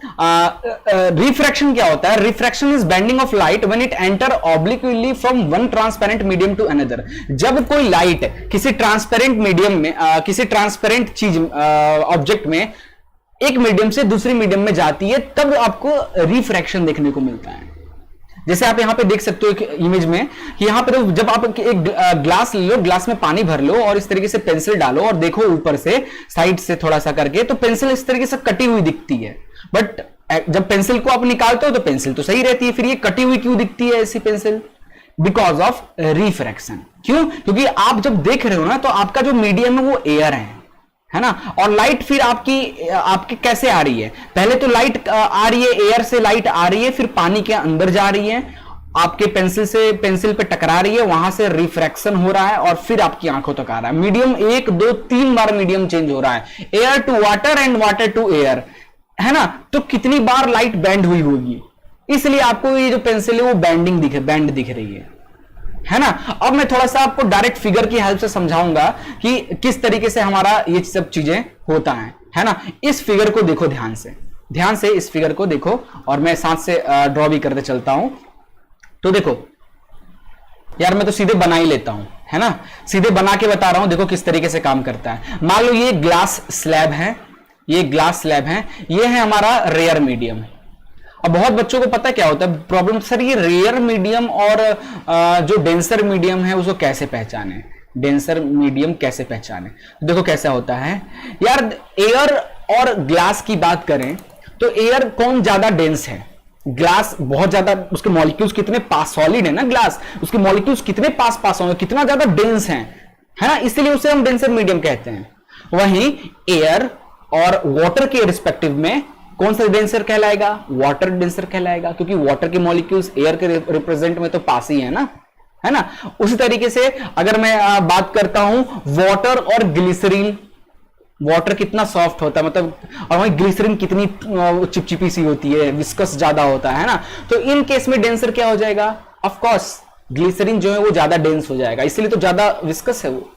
रिफ्रैक्शन क्या होता है। Refraction is bending of light when it enter obliquely from one transparent medium to another. जब कोई लाइट किसी ट्रांसपेरेंट मीडियम में किसी ट्रांसपेरेंट चीज ऑब्जेक्ट में एक मीडियम से दूसरी मीडियम में जाती है, तब आपको रिफ्रैक्शन देखने को मिलता है। जैसे आप यहां पे देख सकते हो एक इमेज में कि यहां पे तो जब आप एक ग्लास ले लो, ग्लास में पानी भर लो और इस तरीके से पेंसिल डालो और देखो ऊपर से साइड से थोड़ा सा करके, तो पेंसिल इस तरीके से कटी हुई दिखती है। बट जब पेंसिल को आप निकालते हो तो पेंसिल तो सही रहती है, फिर ये कटी हुई क्यों दिखती है ऐसी पेंसिल? Because of refraction. क्यों? क्योंकि आप जब देख रहे हो ना, तो आपका जो मीडियम है वो एयर है ना, और लाइट फिर आपकी कैसे आ रही है? पहले तो लाइट आ रही है, एयर से लाइट आ रही है, फिर पानी के अंदर जा रही है, आपके पेंसिल पे टकरा रही है, वहां से रिफ्रैक्शन हो रहा है और फिर आपकी आंखों तक आ रहा है। मीडियम 1 2 3 बार मीडियम चेंज हो रहा है, air to water and water to air, है ना। तो कितनी बार लाइट बैंड हुई होगी, इसलिए आपको ये जो पेंसिल है वो बैंड दिख रही है ना। अब मैं थोड़ा सा आपको डायरेक्ट फिगर की हेल्प से समझाऊंगा कि किस तरीके से हमारा ये सब चीजें होता है ना। इस फिगर को देखो ध्यान से इस फिगर को देखो, और मैं साथ से ड्रॉ भी करते चलता हूं। तो देखो यार, मैं तो सीधे बना ही लेता हूं, है ना, सीधे बना के बता रहा हूं। देखो किस तरीके से काम करता है। मान लो ये ग्लास स्लैब है, ये है हमारा रेयर मीडियम। अब बहुत बच्चों को पता है क्या होता है प्रॉब्लम, सर ये रेयर मीडियम और जो डेंसर मीडियम है उसको कैसे पहचाने, डेंसर मीडियम कैसे पहचाने? देखो कैसा होता है यार, एयर और ग्लास की बात करें तो एयर कौन ज्यादा डेंस है? ग्लास बहुत ज्यादा, उसके मॉलिक्यूल्स कितने पास, सॉलिड है ना ग्लास, उसके मॉलिक्यूल्स कितने पास होंगे, कितना ज्यादा डेंस है ना, इसलिए उसे हम डेंसर मीडियम कहते हैं। वहीं एयर और वाटर के रिस्पेक्टिव में कौन सा डेंसर कहलाएगा? वाटर डेंसर कहलाएगा, क्योंकि वाटर के मॉलिक्यूल्स एयर के रिप्रेजेंट में तो पास ही है ना। उसी तरीके से अगर मैं बात करता हूं वाटर और ग्लिसरीन, वाटर कितना सॉफ्ट होता है, मतलब, और वहीं ग्लिसरीन कितनी चिपचिपी सी होती है, विस्कस ज्यादा होता है ना। तो इन केस में डेंसर क्या हो जाएगा? ऑफ कोर्स ग्लिसरीन जो है वो ज्यादा डेंस हो जाएगा, इसलिए तो ज्यादा विस्कस है वो,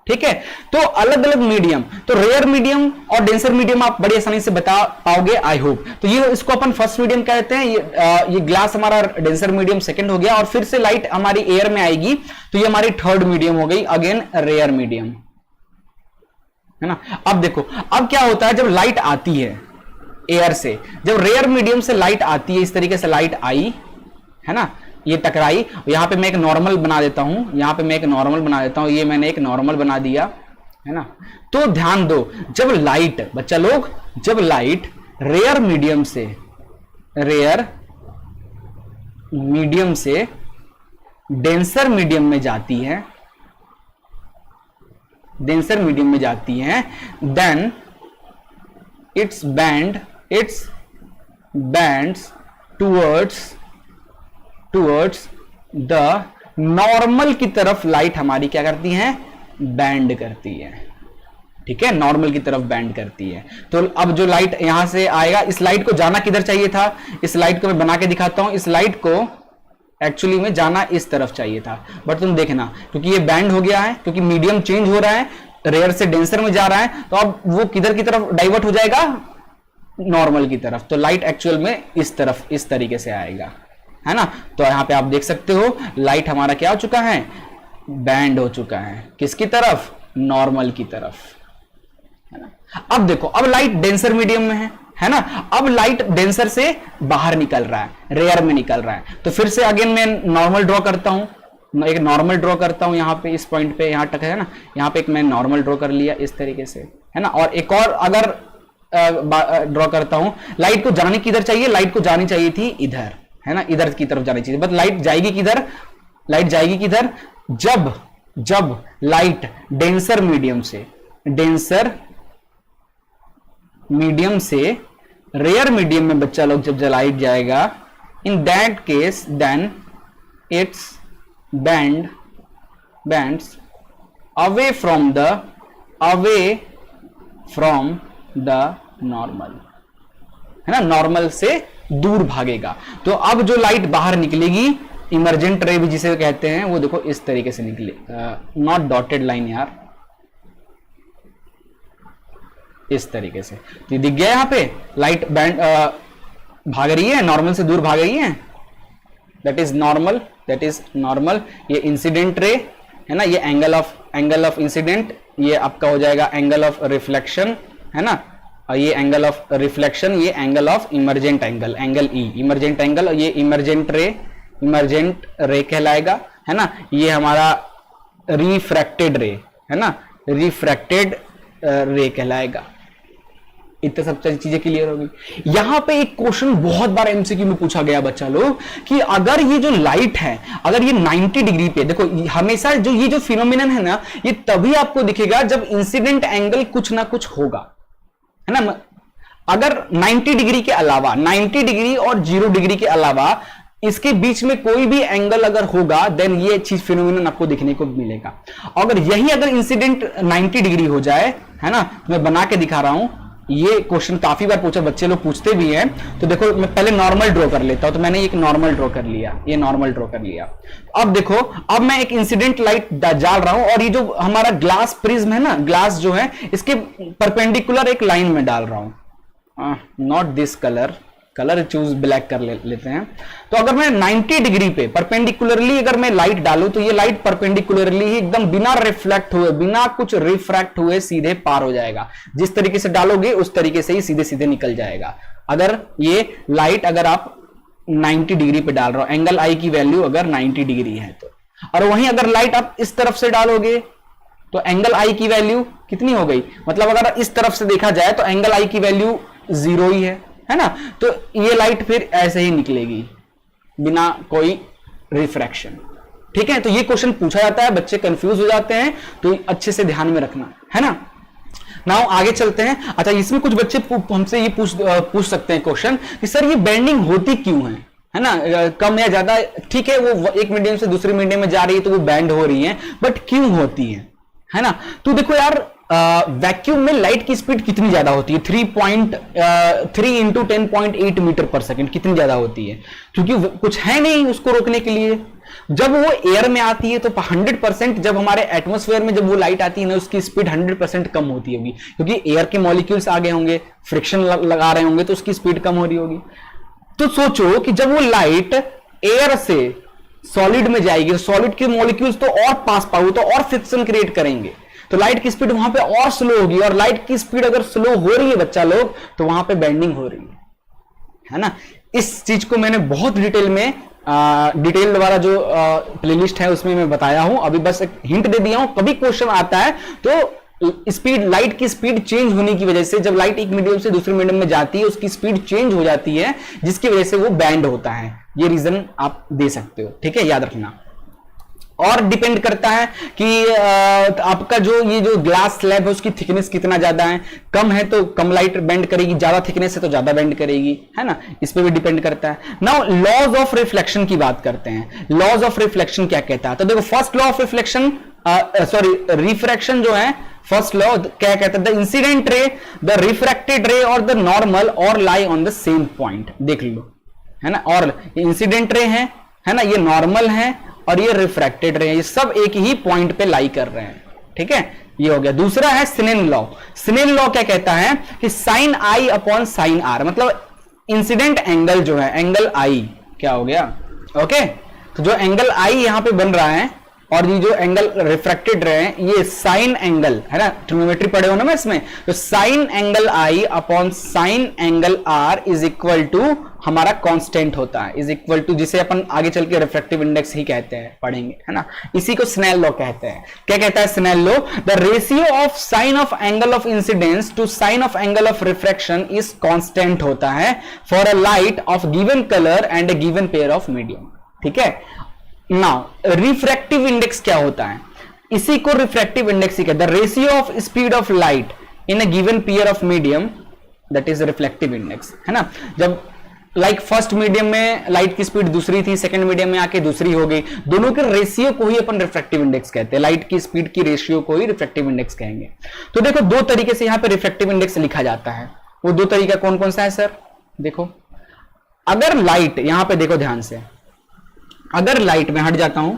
ठीक है। तो अलग अलग मीडियम, तो रेयर मीडियम और डेंसर मीडियम आप बड़ी आसानी से बता पाओगे, आई होप। तो ये इसको अपन फर्स्ट मीडियम कहते हैं, ये ग्लास हमारा डेंसर मीडियम सेकंड हो गया, और फिर से लाइट हमारी एयर में आएगी तो ये हमारी थर्ड मीडियम हो गई, अगेन रेयर मीडियम, है ना। अब देखो अब क्या होता है, जब लाइट आती है एयर से, जब रेयर मीडियम से लाइट आती है, इस तरीके से लाइट आई, है ना, ये टकराई, यहां पे मैं एक नॉर्मल बना देता हूं, ये मैंने एक नॉर्मल बना दिया, है ना। तो ध्यान दो, जब लाइट, बच्चा लोग, जब लाइट रेयर मीडियम से डेंसर मीडियम में जाती है, then it's bends towards the normal की तरफ लाइट हमारी क्या करती है? बैंड करती है, ठीक है, नॉर्मल की तरफ बैंड करती है। तो अब जो लाइट यहां से आएगा, इस लाइट को जाना किधर चाहिए था? इस लाइट को मैं बना के दिखाता हूं, इस लाइट को एक्चुअली में जाना इस तरफ चाहिए था, बट तुम देखना क्योंकि ये बैंड हो गया है, क्योंकि मीडियम चेंज हो रहा है, रेयर से डेंसर में जा रहा है, तो अब वो किधर की तरफ डाइवर्ट हो जाएगा? नॉर्मल की तरफ। तो लाइट एक्चुअल में इस तरफ, इस तरीके से आएगा, है ना। तो यहां पे आप देख सकते हो लाइट हमारा क्या हो चुका है? बैंड हो चुका है, किसकी तरफ? नॉर्मल की तरफ, है ना। अब देखो, अब लाइट डेंसर मीडियम में है ना, अब लाइट डेंसर से बाहर निकल रहा है, रेयर में निकल रहा है। तो फिर से अगेन मैं नॉर्मल ड्रॉ करता हूं, एक नॉर्मल ड्रॉ करता हूं यहां पे, इस पॉइंट पे, यहां तक है ना, यहां पे एक मैं नॉर्मल ड्रॉ कर लिया इस तरीके से, है ना। और एक और अगर ड्रॉ करता हूं, लाइट को जानी किधर चाहिए? लाइट को जानी चाहिए थी इधर, है ना, इधर की तरफ जानी चाहिए, बट लाइट जाएगी किधर? जब लाइट डेंसर मीडियम से रेयर मीडियम में बच्चा लोग जब लाइट जाएगा, in that case then it's bend bends away from the normal, है ना, नॉर्मल से दूर भागेगा। तो अब जो लाइट बाहर निकलेगी, इमर्जेंट रे भी जिसे कहते हैं, वो देखो इस तरीके से निकले, नॉट डॉटेड लाइन यार, इस तरीके से। तो दिख गया यहां पे लाइट बैंड भाग रही है, नॉर्मल से दूर भाग रही है, दैट इज नॉर्मल। ये इंसिडेंट रे है ना, ये एंगल ऑफ इंसिडेंट, ये आपका हो जाएगा एंगल ऑफ रिफ्लेक्शन, है ना, और ये एंगल ऑफ रिफ्लेक्शन, ये angle of emergent angle E, emergent angle, और ये इमर्जेंट रे कहलाएगा, है ना। ये हमारा रिफ्रैक्टेड रे, है ना, रिफ्रैक्टेड रे कहलाएगा। इतने सब चीजें क्लियर होगी। यहां पे एक क्वेश्चन बहुत बार एमसीक्यू में पूछा गया बच्चा लोग कि अगर ये जो लाइट है, अगर ये 90 डिग्री पे, देखो हमेशा जो ये जो फिनोमिनन है ना, ये तभी आपको दिखेगा जब इंसिडेंट एंगल कुछ ना कुछ होगा, है ना। अगर 90 डिग्री के अलावा, 90 डिग्री और 0 डिग्री के अलावा इसके बीच में कोई भी एंगल अगर होगा, देन ये चीज फिनोमिनन आपको देखने को मिलेगा। अगर यही अगर इंसिडेंट 90 डिग्री हो जाए, है ना, तो मैं बना के दिखा रहा हूं। ये क्वेश्चन काफी बार पूछा, बच्चे लोग पूछते भी हैं। तो देखो मैं पहले नॉर्मल ड्रॉ कर लेता हूं, तो मैंने एक नॉर्मल ड्रॉ कर लिया, ये नॉर्मल ड्रॉ कर लिया। अब देखो, अब मैं एक इंसिडेंट लाइट डाल रहा हूं, और ये जो हमारा ग्लास प्रिज्म है ना, ग्लास जो है, इसके परपेंडिकुलर एक लाइन में डाल रहा हूं, not this colour choose black कर लेते हैं। तो अगर मैं 90 डिग्री पे परपेंडिकुलरली अगर मैं लाइट डालूं, तो ये लाइट परपेंडिकुलरली ही एकदम बिना रिफ्लेक्ट हुए, बिना कुछ रिफ्रैक्ट हुए सीधे पार हो जाएगा। जिस तरीके से डालोगे उस तरीके से ही सीधे सीधे निकल जाएगा। अगर ये लाइट अगर आप 90 डिग्री पे डाल रहे हो, एंगल आई की वैल्यू अगर 90 डिग्री है तो, और वहीं अगर लाइट आप इस तरफ से डालोगे तो एंगल आई की वैल्यू कितनी हो गई, मतलब अगर इस तरफ से देखा जाए तो एंगल आई की वैल्यू 0 ही है ना। तो ये लाइट फिर ऐसे ही निकलेगी बिना कोई रिफ्रैक्शन, ठीक है। तो ये क्वेश्चन पूछा जाता है, बच्चे कंफ्यूज हो जाते हैं, तो अच्छे से ध्यान में रखना, है ना। नाउ आगे चलते हैं। अच्छा, इसमें कुछ बच्चे हमसे ये पूछ सकते हैं क्वेश्चन कि सर ये बेंडिंग होती क्यों है ना, कम या ज्यादा, ठीक है, वो एक मीडियम से दूसरे मीडियम में जा रही है तो वो बैंड हो रही है, बट क्यों होती है ना। तो देखो यार, वैक्यूम में लाइट की स्पीड कितनी ज्यादा होती है, 3 इंटू 10.8 मीटर पर सेकेंड, कितनी ज्यादा होती है, क्योंकि कुछ है नहीं उसको रोकने के लिए। जब वो एयर में आती है तो 100%, जब हमारे एटमॉस्फेयर में जब वो लाइट आती है ना, उसकी स्पीड 100% कम होती होगी, क्योंकि एयर के मॉलिक्यूल्स आगे होंगे, फ्रिक्शन लगा रहे होंगे, तो उसकी स्पीड कम हो रही होगी। तो सोचो कि जब वो लाइट एयर से सॉलिड में जाएगी, सॉलिड के मॉलिक्यूल्स तो और पास पाओ, तो और फ्रिक्शन क्रिएट करेंगे, तो लाइट की स्पीड वहां पे और स्लो होगी, और लाइट की स्पीड अगर स्लो हो रही है बच्चा लोग, तो वहां पे बेंडिंग हो रही है ना। इस चीज को मैंने बहुत डिटेल में डिटेल द्वारा जो प्लेलिस्ट है उसमें मैं बताया हूं, अभी बस एक हिंट दे दिया हूं। कभी क्वेश्चन आता है तो स्पीड, लाइट की स्पीड चेंज होने की वजह से, जब लाइट एक मीडियम से दूसरे मीडियम में जाती है उसकी स्पीड चेंज हो जाती है, जिसकी वजह से वो बैंड होता है। ये रीजन आप दे सकते हो, ठीक है, याद रखना। और डिपेंड करता है कि आपका ये जो ग्लास स्लैब है उसकी थिकनेस कितना ज्यादा है, कम है तो कम लाइट बेंड करेगी, ज्यादा थिकनेस है तो ज्यादा बेंड करेगी, है ना, इस पे भी डिपेंड करता है। नाउ लॉज ऑफ रिफ्लेक्शन की बात करते हैं। लॉज ऑफ रिफ्लेक्शन क्या कहता है, तो देखो first law of reflection, refraction जो है, फर्स्ट लॉ क्या कहता है, the incident ray, the refracted रे और द नॉर्मल और लाई ऑन द सेम पॉइंट, देख लो, है ना। और ये इंसिडेंट रे है ना, ये नॉर्मल है और ये रिफ्रैक्टेड रे, ये सब एक ही पॉइंट पे लाई कर रहे हैं, ठीक है, ये हो गया। दूसरा है स्नेल लॉ। स्नेल लॉ क्या कहता है कि sine i upon sine r, मतलब इंसिडेंट एंगल जो है, एंगल आई क्या हो गया, ओके। तो जो एंगल आई यहां पे बन रहा है और ये जो एंगल रिफ्रैक्टेड रहे हैं, ये साइन एंगल है ना, ट्रिग्नोमेट्री पढ़े हो ना मैं इसमें, तो sine angle i upon sine angle r is equal to हमारा कांस्टेंट होता है, इज इक्वल टू जिसे अपन आगे चल के रिफ्रैक्टिव इंडेक्स ही कहते हैं, पढ़ेंगे, है ना। इसी को स्नेल लॉ कहते हैं। क्या कहता है Snell law, the ratio of sine of angle of incidence to sine of angle of refraction is constant होता है for a light of given colour and a given pair of medium, ठीक है। नाउ रिफ्रैक्टिव इंडेक्स क्या होता है, इसी को रिफ्रैक्टिव इंडेक्स ही कहते हैं। The ratio of speed of light in a given pair of medium, that is reflective index, है ना। जब लाइक फर्स्ट मीडियम में लाइट की स्पीड दूसरी थी, सेकंड मीडियम में आके दूसरी हो गई, दोनों के रेशियो को ही अपन रिफ्रैक्टिव इंडेक्स कहते हैं, लाइट की स्पीड की रेशियो को ही रिफ्रैक्टिव इंडेक्स कहेंगे। तो देखो दो तरीके से यहां पे रिफ्रैक्टिव इंडेक्स लिखा जाता है, वो दो तरीका कौन कौन सा है सर? देखो अगर लाइट, यहां पे देखो ध्यान से, अगर लाइट में हट जाता हूं,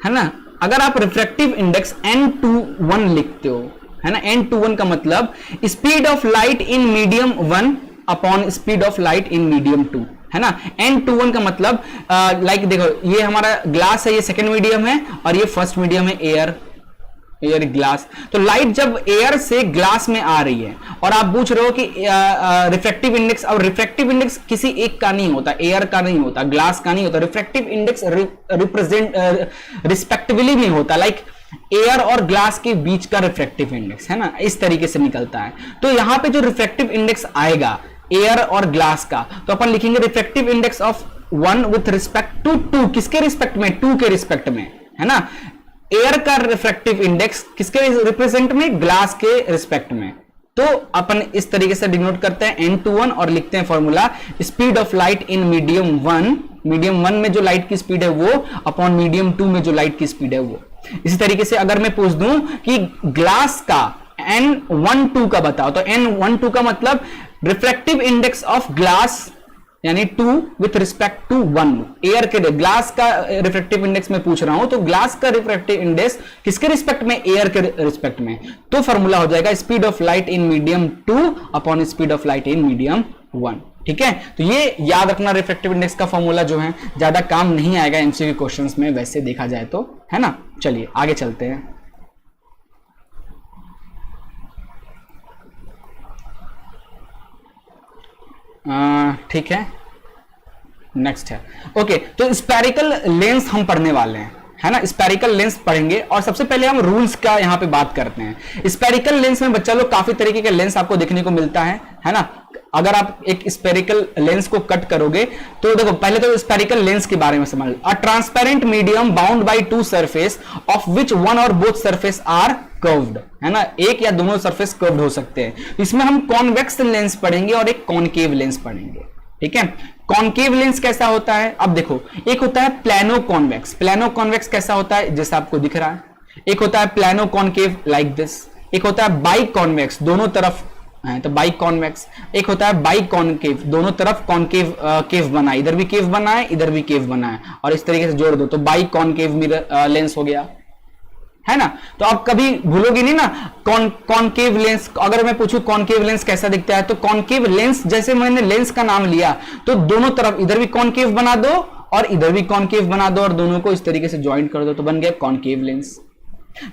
है ना, अगर आप रिफ्रैक्टिव इंडेक्स n21 लिखते हो, है ना, n21 का मतलब speed of light in medium 1 upon speed of light in medium 2, है ना। n21 का मतलब लाइक देखो ये हमारा ग्लास है, ये सेकंड मीडियम है और ये फर्स्ट मीडियम है एयर, एयर ग्लास। तो लाइट जब एयर से ग्लास में आ रही है और आप पूछ रहे हो कि रिफ्रैक्टिव इंडेक्स, और रिफ्रैक्टिव इंडेक्स किसी एक का नहीं होता, एयर का नहीं होता, ग्लास का नहीं होता, रिफ्रैक्टिव इंडेक्स रिस्पेक्टिवली नहीं होता, लाइक एयर और ग्लास के बीच का रिफ्रैक्टिव इंडेक्स, है ना, इस तरीके से निकलता है। तो यहां पे जो रिफ्रैक्टिव इंडेक्स आएगा एयर और ग्लास का, तो अपन लिखेंगे refractive index of 1 with respect to 2, किसके रिस्पेक्ट में? 2 के रिस्पेक्ट में, है ना। एयर का रिफ्रैक्टिव इंडेक्स किसके रिप्रेजेंट में? ग्लास के रिस्पेक्ट में। तो अपन इस तरीके से डिनोट करते हैं n21 और लिखते हैं formula speed of light in medium 1, medium 1 में जो लाइट की स्पीड है वो अपॉन मीडियम 2 में जो लाइट की स्पीड है वो। इसी तरीके से अगर मैं पूछ दूं कि ग्लास का n12 का बताओ, तो n12 का मतलब रिफ्रैक्टिव इंडेक्स ऑफ ग्लास यानी 2 विथ रिस्पेक्ट टू 1, एयर के, ग्लास का रिफ्रैक्टिव इंडेक्स में पूछ रहा हूं, तो ग्लास का रिफ्रैक्टिव इंडेक्स किसके रिस्पेक्ट में? एयर के रिस्पेक्ट में। तो फॉर्मूला हो जाएगा speed of light in medium 2 upon speed of light in medium 1, ठीक है। तो ये याद रखना, रिफ्रैक्टिव इंडेक्स का फॉर्मूला जो है ज्यादा काम नहीं आएगा एमसीक्यू क्वेश्चंस में वैसे देखा जाए तो, है ना। चलिए आगे चलते हैं। ठीक है, नेक्स्ट है ओके। तो स्पेरिकल लेंस हम पढ़ने वाले हैं, है ना, स्पेरिकल लेंस पढ़ेंगे और सबसे पहले हम रूल्स का यहां पे बात करते हैं। स्पेरिकल लेंस में बच्चा लोग काफी तरीके के लेंस आपको देखने को मिलता है ना। अगर आप एक स्पेरिकल लेंस को कट करोगे तो देखो पहले तो स्पेरिकल लेंस के बारे में समझ लो। A transparent medium bound by two surface of which one or both surface are curved, है ना, एक या दोनों सरफेस कर्व्ड हो सकते हैं। इसमें हम कॉन्वेक्स लेंस पढ़ेंगे और एक कॉनकेव लेंस पढ़ेंगे, ठीक है। कॉनकेव लेंस कैसा होता है? अब देखो, एक होता है प्लानो कॉन्वेक्स। प्लानो कॉन्वेक्स कैसा होता है? जैसा आपको दिख रहा है। एक होता है प्लानो कॉनकेव लाइक दिस। एक होता है बाई कॉन्वेक्स, दोनों तरफ है तो बाई कॉन्वेक्स। एक होता है बाई कॉनकेव, दोनों तरफ कॉनकेव केव बना है, इधर भी केव बना है इधर भी केव बना है, और इस तरीके से जोड़ दो तो बाई कॉनकेव मिरर लेंस हो गया, है ना। तो आप कभी भूलोगे नहीं ना कॉनकेव लेंस। अगर मैं पूछूं कॉनकेव लेंस कैसा दिखता है, तो कॉनकेव लेंस, जैसे मैंने लेंस का नाम लिया तो दोनों तरफ इधर भी कॉनकेव बना दो और इधर भी कॉनकेव बना दो और दोनों को इस तरीके से ज्वाइंट कर दो तो बन गया कॉनकेव लेंस।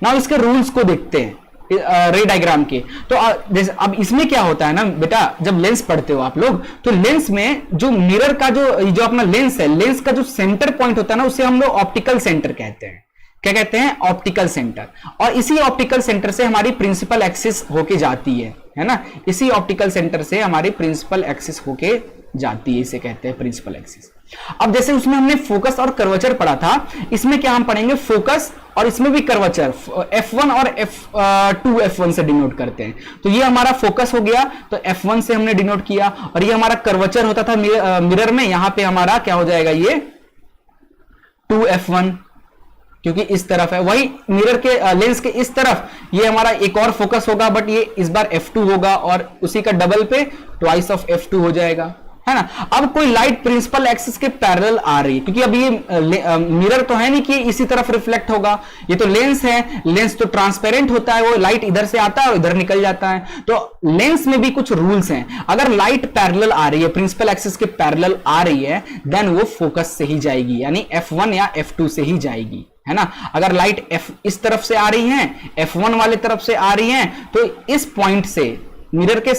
नाउ इसके रूल्स को देखते हैं रे डायग्राम के। तो जैसे अब इसमें क्या होता है ना बेटा, जब लेंस पढ़ते हो आप लोग तो लेंस में जो मिरर का जो अपना लेंस है, लेंस का जो सेंटर पॉइंट होता है ना उसे हम लोग ऑप्टिकल सेंटर कहते हैं। क्या कहते हैं? Optical centre. और इसी ऑप्टिकल सेंटर से हमारी प्रिंसिपल एक्सिस होके जाती है ना। इसी ऑप्टिकल सेंटर से हमारी प्रिंसिपल एक्सिस होके जाती है, इसे कहते हैं प्रिंसिपल एक्सिस। अब जैसे उसमें हमने फोकस और कर्वेचर पढ़ा था, इसमें क्या हम पढ़ेंगे? फोकस और इसमें भी कर्वेचर F1 और F2 F1 से डिनोट करते हैं। तो ये हमारा फोकस हो गया, तो F1 से हमने डिनोट किया, और ये हमारा कर्वेचर होता था मिरर में, यहां पे हमारा क्या हो जाएगा? ये 2F1, क्योंकि इस तरफ है। वही मिरर के लेंस के इस तरफ ये हमारा एक और फोकस होगा, बट ये इस बार F2 होगा और उसी का डबल पे ट्वाइस ऑफ F2 हो जाएगा, है ना। अब कोई लाइट प्रिंसिपल एक्सिस के पैरेलल आ रही है, क्योंकि अब ये मिरर तो है नहीं कि इसी तरफ रिफ्लेक्ट होगा, ये तो लेंस है। लेंस तो ट्रांसपेरेंट होता है, वो लाइट इधर से आता है और इधर निकल जाता है। तो लेंस में भी कुछ रूल्स हैं। अगर लाइट पैरेलल आ रही है, प्रिंसिपल एक्सिस के पैरेलल आ रही है, देन वो फोकस से ही जाएगी, यानी F1 या F2 से ही जाएगी, है ना। अगर लाइट इस तरफ से आ रही है, F1 वाले तरफ से आ रही है, तो इस पॉइंट से मिरर के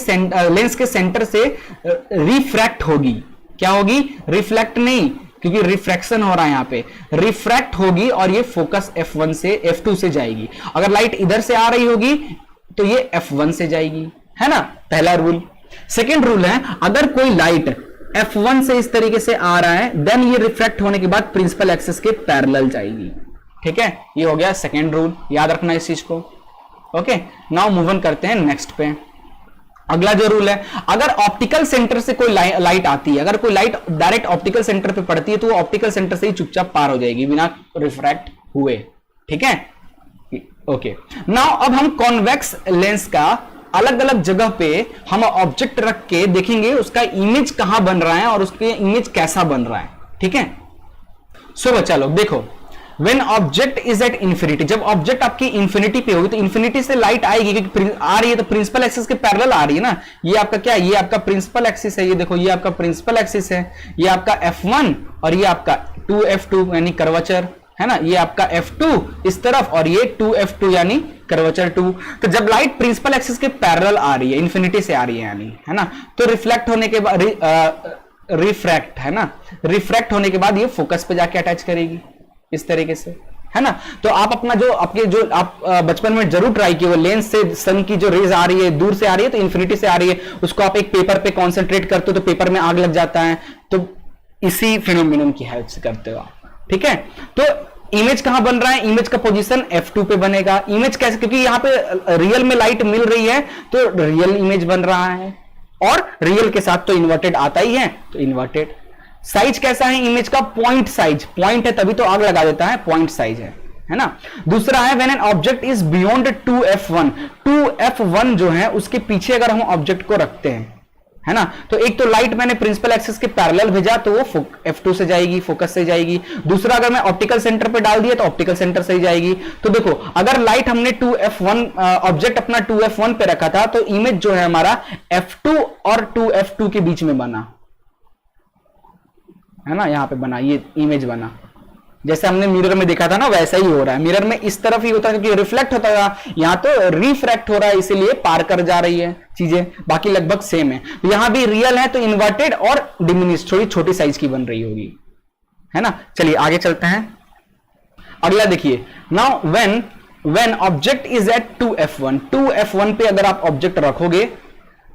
लेंस के सेंटर से रिफ्रैक्ट होगी। क्या होगी? रिफ्लेक्ट नहीं, क्योंकि रिफ्रैक्शन हो रहा है यहां पे, रिफ्रैक्ट होगी और ये फोकस F1 से F2 से जाएगी। अगर लाइट इधर से आ रही होगी तो ये F1 से जाएगी, है ना, पहला रूल। सेकेंड रूल है, अगर कोई लाइट F1 से इस तरीके से आ रहा है, देन ये रिफ्रैक्ट होने के बाद प्रिंसिपल एक्सिस के पैरेलल जाएगी, ठीक है। ये हो गया सेकेंड रूल, याद रखना इस चीज को। ओके, नाउ मूव ऑन करते हैं नेक्स्ट पे। अगला जो रूल है, अगर ऑप्टिकल सेंटर से कोई लाइट आती है, अगर कोई लाइट डायरेक्ट ऑप्टिकल सेंटर पे पड़ती है तो वो ऑप्टिकल सेंटर से ही चुपचाप पार हो जाएगी बिना रिफ्रैक्ट हुए, ठीक है। ओके, नाउ अब हम कॉन्वेक्स लेंस का अलग अलग जगह पे हम ऑब्जेक्ट रख के देखेंगे उसका इमेज कहां बन रहा है और उसके इमेज कैसा बन रहा है, ठीक है। सो बच्चा लोग देखो, When object is at infinity, जब ऑब्जेक्ट आपकी इंफिनिटी पे होगी तो इंफिनिटी से लाइट आएगी, क्योंकि आ रही है तो प्रिंसिपल एक्सिस के पैरेलल आ रही है ना। ये आपका क्या है, ये आपका प्रिंसिपल एक्सिस है, ये देखो ये आपका प्रिंसिपल एक्सिस है, ये आपका F1 और ये आपका 2F2 यानी कर्वेचर है ना, ये आपका F2 इस तरफ और ये 2F2 यानी कर्वेचर 2। तो जब लाइट प्रिंसिपल एक्सिस के पैरेलल आ रही है, इंफिनिटी से आ रही है यानी, है ना, तो रिफ्लेक्ट होने के बाद रिफ्रैक्ट है ना, रिफ्रैक्ट होने के बाद ये फोकस पे जाके अटैच करेगी इस तरीके से, है ना। तो आप अपना जो आपके जो आप बचपन में जरूर ट्राई किए, वो लेंस से सन की जो रेज आ रही है दूर से आ रही है तो इंफिनिटी से आ रही है, उसको आप एक पेपर पे कंसंट्रेट करते हो तो पेपर में आग लग जाता है, तो इसी फिनोमिनन की हेल्प से करते हो आप, ठीक है। तो इमेज कहां बन रहा है, इमेज का पोजीशन F2 पे बनेगा। इमेज कैसे, क्योंकि यहां पे रियल में लाइट मिल रही है तो रियल इमेज बन रहा है, और रियल के साथ तो इन्वर्टेड आता ही है तो इन्वर्टेड। साइज कैसा है इमेज का, पॉइंट साइज, पॉइंट है तभी तो आग लगा देता है, पॉइंट साइज है ना। दूसरा है when an object is beyond 2F1, 2F1 जो है उसके पीछे अगर हम ऑब्जेक्ट को रखते हैं, है ना, तो एक तो लाइट मैंने प्रिंसिपल एक्सिस के पैरेलल भेजा तो वो F2 से जाएगी, फोकस से जाएगी। दूसरा अगर मैं ऑप्टिकल सेंटर पे डाल दिया तो ऑप्टिकल सेंटर से ही जाएगी। तो देखो अगर लाइट हमने 2F1 ऑब्जेक्ट अपना 2F1 पे रखा था तो इमेज जो है हमारा F2 और 2F2 के बीच में बना, है ना, यहां पे बना, ये इमेज बना। जैसे हमने मिरर में देखा था ना वैसा ही हो रहा है, मिरर में इस तरफ ही होता है क्योंकि रिफ्लेक्ट होता है, यहां तो रिफ्रैक्ट हो रहा है इसीलिए पार कर जा रही है चीजें, बाकी लगभग सेम है। तो यहां भी रियल है तो इन्वर्टेड और डिमिनिश, थोड़ी छोटी साइज की बन रही होगी, है ना। चलिए आगे चलते हैं, अगला देखिए। Now when object is at 2F1, 2F1 पे अगर आप ऑब्जेक्ट रखोगे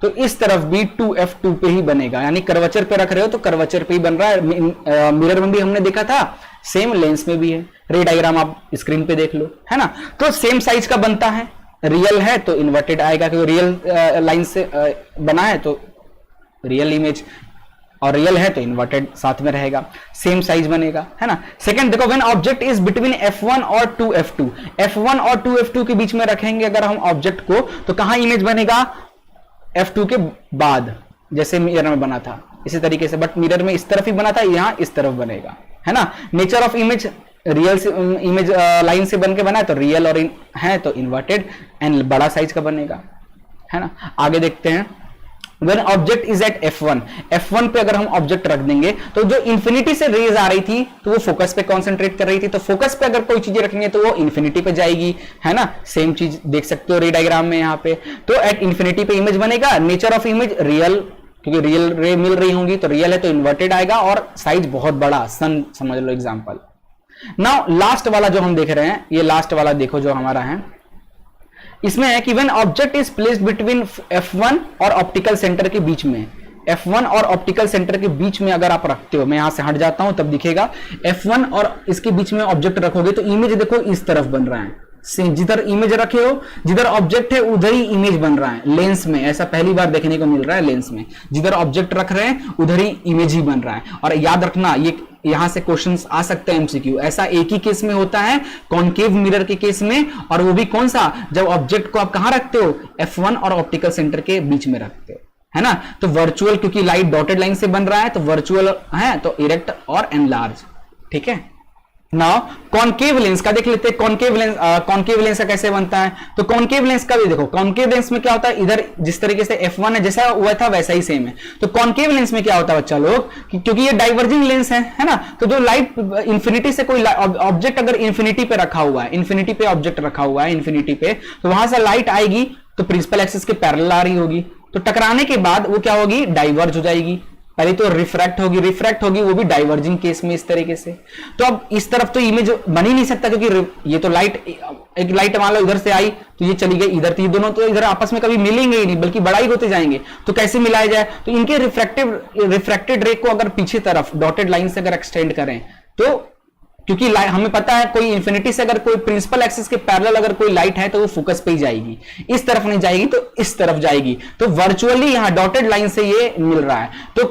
तो इस तरफ भी 2F2 पे ही बनेगा, यानी कर्वेचर पे रख रहे हो तो कर्वेचर पे ही बन रहा है। मिरर में भी हमने देखा था, सेम लेंस में भी है, रे डायग्राम आप स्क्रीन पे देख लो, है ना। तो सेम साइज का बनता है, रियल है तो इन्वर्टेड आएगा क्योंकि रियल लाइन से बना है तो रियल इमेज, और रियल है तो इन्वर्टेड साथ में रहेगा, सेम साइज बनेगा, है ना। सेकंड देखो, when object is between F1 और 2F2, F1 और 2F2 के बीच में रखेंगे अगर हम ऑब्जेक्ट को तो कहां इमेज बनेगा, F2 के बाद, जैसे मिरर में बना था इसी तरीके से, बट मिरर में इस तरफ ही बना था, यहां इस तरफ बनेगा, है ना। नेचर ऑफ इमेज, रियल से इमेज लाइन से बन के बना है तो रियल और है तो इन्वर्टेड एंड बड़ा साइज का बनेगा, है ना। आगे देखते हैं, when object is eight F1, F1 पे अगर हम ऑब्जेक्ट रख देंगे तो जो इंफिनिटी से रेज आ रही थी तो वो फोकस पे कंसंट्रेट कर रही थी, तो फोकस पे अगर कोई चीजें रखेंगे तो वो इंफिनिटी पे जाएगी, है ना। सेम चीज देख सकते हो रे डायग्राम में यहाँ पे, तो एट इंफिनिटी पे इमेज बनेगा। नेचर ऑफ इमेज रियल, क्योंकि रियल रे मिल रही होंगी तो रियल है तो इन्वर्टेड आएगा, और साइज बहुत बड़ा, सन समझ लो एग्जाम्पल। नाउ लास्ट वाला जो हम देख रहे हैं, ये लास्ट वाला देखो जो हमारा है, इसमें है कि when object is placed between F1 और ऑप्टिकल सेंटर के बीच में, F1 और ऑप्टिकल सेंटर के बीच में अगर आप रखते हो, मैं यहां से हट जाता हूं तब दिखेगा, F1 और इसके बीच में ऑब्जेक्ट रखोगे तो इमेज देखो इस तरफ बन रहा है, जिधर इमेज रखे हो, जिधर ऑब्जेक्ट है उधर ही इमेज बन रहा है। लेंस में ऐसा पहली बार देखने को मिल रहा है, लेंस में जिधर ऑब्जेक्ट रख रहे हैं उधर ही इमेज ही बन रहा है। और याद रखना, ये यहां से क्वेश्चंस आ सकते हैं एमसीक्यू, ऐसा एक ही केस में होता है, कॉन्केव मिरर के केस में, और वो भी कौन सा, जब ऑब्जेक्ट को आप कहां रखते हो, F1 और ऑप्टिकल सेंटर के बीच में रखते हो, है ना। तो वर्चुअल, क्योंकि लाइट डॉटेड लाइन से बन रहा है तो वर्चुअल है तो इरेक्ट और एनलार्ज, ठीक है। नाउ कॉन्केव लेंस का देख लेते हैं, कॉन्केव लेंस का कैसे बनता है। तो कॉन्केव लेंस का भी देखो, कॉन्केव लेंस में क्या होता है, इधर जिस तरीके से F1 है जैसा हुआ था वैसा ही सेम है। तो कॉन्केव लेंस में क्या होता है बच्चा लोग, क्योंकि ये डाइवर्जिंग लेंस है ना, तो जो लाइट इंफिनिटी से कोई ऑब्जेक्ट अगर इंफिनिटी पे रखा हुआ है, इंफिनिटी पे ऑब्जेक्ट रखा हुआ है इंफिनिटी पे, तो वहां से लाइट आएगी तो प्रिंसिपल एक्सिस के पैरेलल आ रही होगी, तो टकराने के बाद वो क्या होगी, डाइवर्ज हो जाएगी। पहले तो रिफ्रैक्ट होगी, वो भी डाइवर्जिंग केस में इस तरीके से। तो अब इस तरफ तो इमेज बन ही नहीं सकता, क्योंकि ये तो लाइट, एक लाइट मान लो इधर से आई तो ये चली गई इधर, तो ये दोनों तो इधर आपस में कभी मिलेंगे ही नहीं, बल्कि बड़ा ही होते जाएंगे। तो कैसे मिलाया जाए, तो इनके रिफ्रैक्टेड रे को अगर पीछे तरफ डॉटेड लाइन से अगर एक्सटेंड करें तो क्योंकि हमें पता है कोई इंफिनिटी से अगर कोई प्रिंसिपल एक्सिस के पैरेलल अगर कोई लाइट है तो वो फोकस पे ही जाएगी, इस तरफ नहीं जाएगी तो इस तरफ जाएगी। तो वर्चुअली यहां डॉटेड लाइन से ये मिल रहा है। तो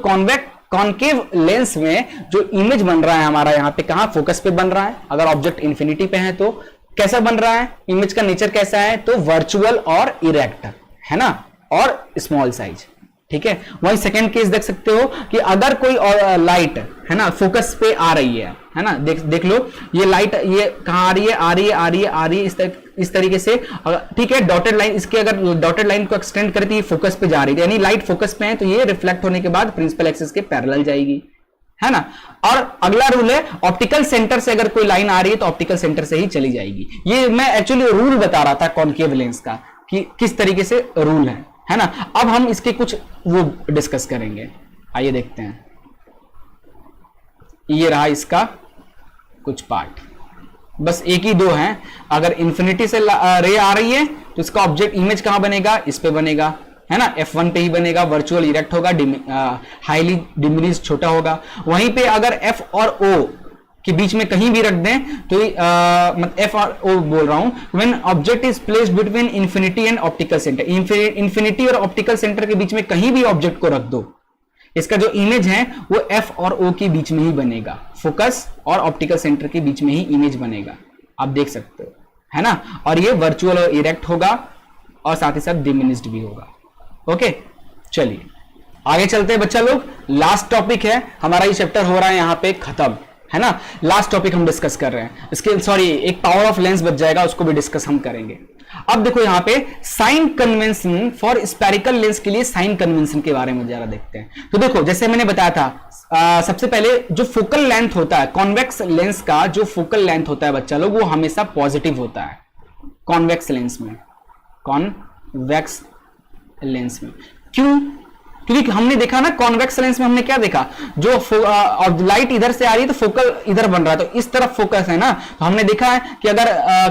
कॉन्केव लेंस में जो इमेज बन रहा है हमारा यहां पे कहां फोकस पे बन रहा है। अगर ऑब्जेक्ट इंफिनिटी पे है तो कैसा बन रहा है, इमेज का नेचर कैसा है, तो वर्चुअल और इरेक्ट है ना, और स्मॉल साइज। ठीक है, वही सेकंड केस देख सकते हो कि अगर कोई लाइट है ना फोकस पे आ रही है ना, देख लो ये लाइट ये कहां आ रही है, आ रही है, आ रही है, आ रही है, इस तरीके से। ठीक है, डॉटेड लाइन, इसके अगर डॉटेड लाइन को एक्सटेंड करती है फोकस पे जा रही है, यानी लाइट फोकस पे है तो ये रिफ्लेक्ट होने के बाद प्रिंसिपल एक्सिस के पैरेलल जाएगी, है ना। और अगला रूल है ऑप्टिकल सेंटर से अगर कोई लाइन आ रही है तो ऑप्टिकल सेंटर से ही चली जाएगी। ये मैं एक्चुअली रूल बता रहा था कॉन्केव लेंस का कि किस तरीके से रूल है ना। अब हम इसके कुछ वो डिस्कस करेंगे, आइए देखते हैं। ये रहा इसका कुछ पार्ट, बस एक ही दो हैं। अगर इंफिनिटी से रे आ रही है तो इसका ऑब्जेक्ट इमेज कहां बनेगा, इस पे बनेगा, है ना, F1 पे ही बनेगा, वर्चुअल इरेक्ट होगा, हाईली डिमिनिश छोटा होगा। वहीं पे अगर F और O के बीच में कहीं भी रख दें तो F और O बोल रहा हूं, when object is placed between infinity and optical centre, infinity और ऑप्टिकल सेंटर के बीच में कहीं भी ऑब्जेक्ट को रख दो, इसका जो इमेज है वो F और O के बीच में ही बनेगा, फोकस और ऑप्टिकल सेंटर के बीच में ही इमेज बनेगा, आप देख सकते हो, है ना। और ये वर्चुअल और इरेक्ट होगा और साथ ही साथ डिमिनिश्ड भी होगा। ओके, चलिए आगे चलते हैं बच्चा लोग। लास्ट टॉपिक है हमारा, ये चैप्टर हो रहा है यहां पे खत्म, है ना। लास्ट टॉपिक हम डिस्कस कर रहे हैं, इसके सॉरी एक पावर ऑफ लेंस बच जाएगा, उसको भी डिस्कस हम करेंगे। अब देखो यहां पे sign convention for spherical lens के लिए साइन कन्वेंशन के बारे में जरा देखते हैं। तो देखो जैसे मैंने बताया था सबसे पहले जो फोकल लेंथ होता है कॉन्वेक्स लेंस का, जो फोकल लेंथ होता है बच्चा लोग वो हमेशा पॉजिटिव होता है कॉन्वेक्स लेंस में, कॉन्वेक्स लेंस में। क्यों? क्योंकि हमने देखा ना कॉन्वेक्स लेंस में हमने क्या देखा, जो लाइट इधर से आ रही है तो फोकल इधर बन रहा है, तो इस तरफ फोकस है ना। तो हमने देखा है कि अगर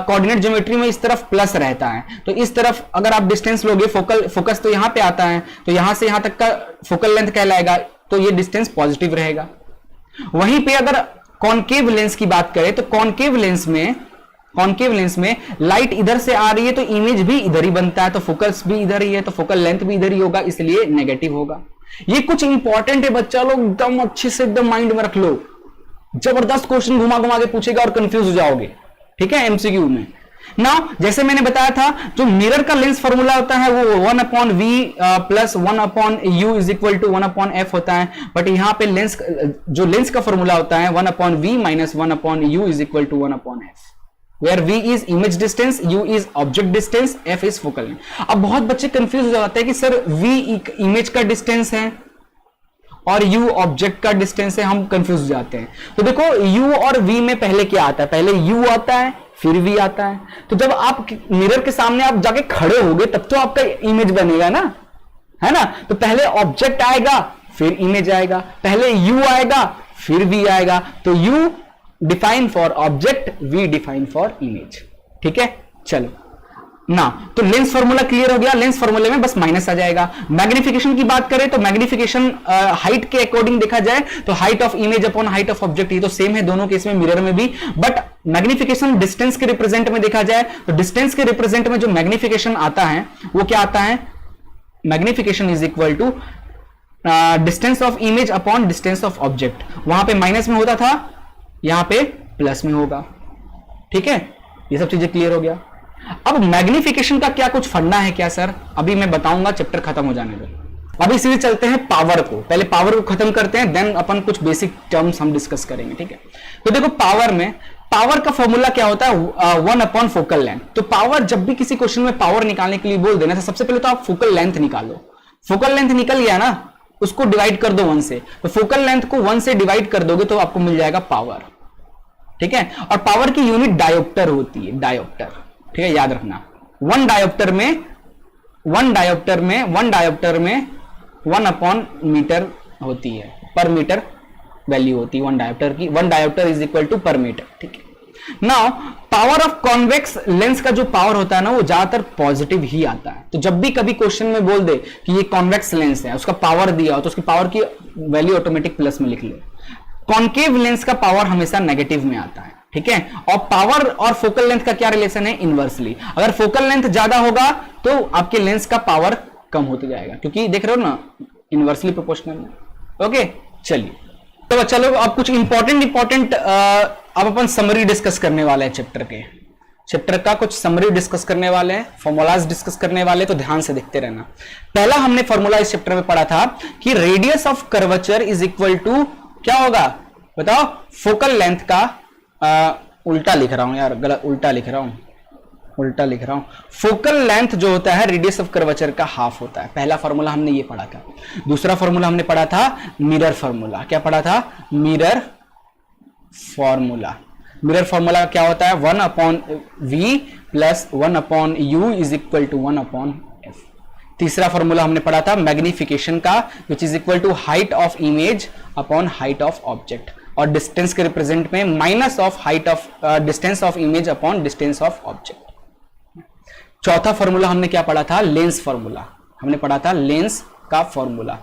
कोऑर्डिनेट ज्योमेट्री में इस तरफ प्लस रहता है तो इस तरफ अगर आप डिस्टेंस लोगे, फोकस तो यहां पे आता है, तो यहां से यहां तक का फोकल लेंथ कहलाएगा, तो ये डिस्टेंस पॉजिटिव रहेगा। वहीं पे अगर कॉन्केव लेंस की बात करें तो कॉन्केव लेंस में लाइट इधर से आ रही है तो इमेज भी इधर ही बनता है, तो फोकस भी इधर ही है, तो फोकल लेंथ भी इधर ही होगा, इसलिए नेगेटिव होगा। ये कुछ इंपॉर्टेंट है बच्चा लोग, एकदम अच्छे से एकदम माइंड में रख लो। जबरदस्त क्वेश्चन घुमा घुमा के पूछेगा और कंफ्यूज हो जाओगे, ठीक है, एमसीक्यू में। नाउ जैसे मैंने बताया था जो मिरर का लेंस फॉर्मूला होता है वो 1/v plus 1/u is equal to 1/f होता है, बट यहां पे लेंस का फॉर्मूला होता है 1/v minus 1/u is equal to 1/f, where v is image distance, u is object distance, f is focal length। अब बहुत बच्चे कंफ्यूज हो जाते हैं कि सर v इमेज का डिस्टेंस है और u ऑब्जेक्ट का डिस्टेंस है, हम कंफ्यूज हो जाते हैं। तो देखो u और v में पहले क्या आता है, पहले u आता है फिर v आता है। तो जब आप मिरर के सामने आप जाके खड़े होगे तब तो आपका इमेज बनेगा ना, है ना। तो पहले ऑब्जेक्ट आएगा फिर इमेज आएगा, पहले u आएगा फिर v आएगा। तो u define for object, v define for image, ठीक है। चलो ना, तो लेंस फॉर्मूला क्लियर हो गया। लेंस फॉर्मूले में बस माइनस आ जाएगा। मैग्निफिकेशन की बात करें तो मैग्निफिकेशन हाइट के अकॉर्डिंग देखा जाए तो height of image upon height of object, ये तो सेम है दोनों केस में, मिरर में भी। बट मैग्निफिकेशन डिस्टेंस के रिप्रेजेंट में देखा जाए तो डिस्टेंस के रिप्रेजेंट में जो मैग्निफिकेशन आता है वो क्या आता है, magnification is equal to distance of image upon distance of object. वहां पे माइनस में होता था, यहां पे प्लस में होगा, ठीक है। ये सब चीजें क्लियर हो गया। अब मैग्निफिकेशन का क्या कुछ फंडा है क्या सर, अभी मैं बताऊंगा, चैप्टर खत्म हो जाने दो। अभी सीधे चलते हैं पावर को, पहले पावर को खत्म करते हैं, देन अपन कुछ बेसिक टर्म्स हम डिस्कस करेंगे, ठीक है। तो देखो पावर का फॉर्मूला क्या होता है, 1/फोकल फोकल लेंथ। तो पावर, जब भी किसी क्वेश्चन में पावर निकालने के लिए बोल देना, तो सबसे पहले तो आप फोकल लेंथ निकालो। फोकल लेंथ निकल गया ना, उसको डिवाइड कर दो 1 से, तो फोकल लेंथ को 1 से डिवाइड कर दोगे तो आपको मिल जाएगा पावर, ठीक है। और पावर की यूनिट डायोप्टर होती है, डायोप्टर, ठीक है, याद रखना। 1 डायोप्टर में 1/मीटर होती है, पर मीटर वैल्यू होती है 1 डायोप्टर की। 1 डायोप्टर इज इक्वल टू पर मीटर, ठीक है। Now power of convex lens का जो पावर होता है ना वो ज्यादातर पॉजिटिव ही आता है। तो जब भी कभी क्वेश्चन में बोल दे कि ये कॉन्वेक्स लेंस है, उसका पावर दिया हो तो उसकी पावर की वैल्यू ऑटोमेटिक प्लस में लिख ले। कॉन्केव लेंस का पावर हमेशा नेगेटिव में आता है, ठीक है। और पावर और फोकल लेंथ का क्या रिलेशन है, इनवर्सली। अगर फोकल लेंथ ज्यादा होगा तो आपके लेंस का पावर कम होते जाएगा, क्योंकि देख रहे हो ना इनवर्सली प्रोपोर्शनल है। ओके चलिए, तो बच्चा लोग अब कुछ इंपॉर्टेंट अब अपन समरी डिस्कस करने वाले हैं चैप्टर का कुछ समरी डिस्कस करने वाले हैं, फॉर्मूलाज डिस्कस करने वाले, तो ध्यान से देखते रहना। पहला हमने फॉर्मूला इस चैप्टर में पढ़ा था कि radius of curvature is equal to क्या होगा बताओ, फोकल लेंथ का उल्टा लिख रहा हूं यार, गलत उल्टा लिख रहा हूं। फोकल लेंथ जो होता है रेडियस ऑफ कर्वेचर का हाफ होता है। पहला फॉर्मूला हमने ये पढ़ा था। दूसरा फॉर्मूला हमने पढ़ा था मिरर फॉर्मूला। क्या पढ़ा था, मिरर फॉर्मूला क्या होता है, 1/v plus 1/u is equal to 1/f। तीसरा फॉर्मूला हमने पढ़ा था मैग्निफिकेशन का, which is equal to height of image upon height of object, और डिस्टेंस के रिप्रेजेंट में minus of height of distance of image upon distance of object. चौथा फॉर्मूला हमने क्या पढ़ा था, लेंस फॉर्मूला। हमने पढ़ा था लेंस का फॉर्मूला।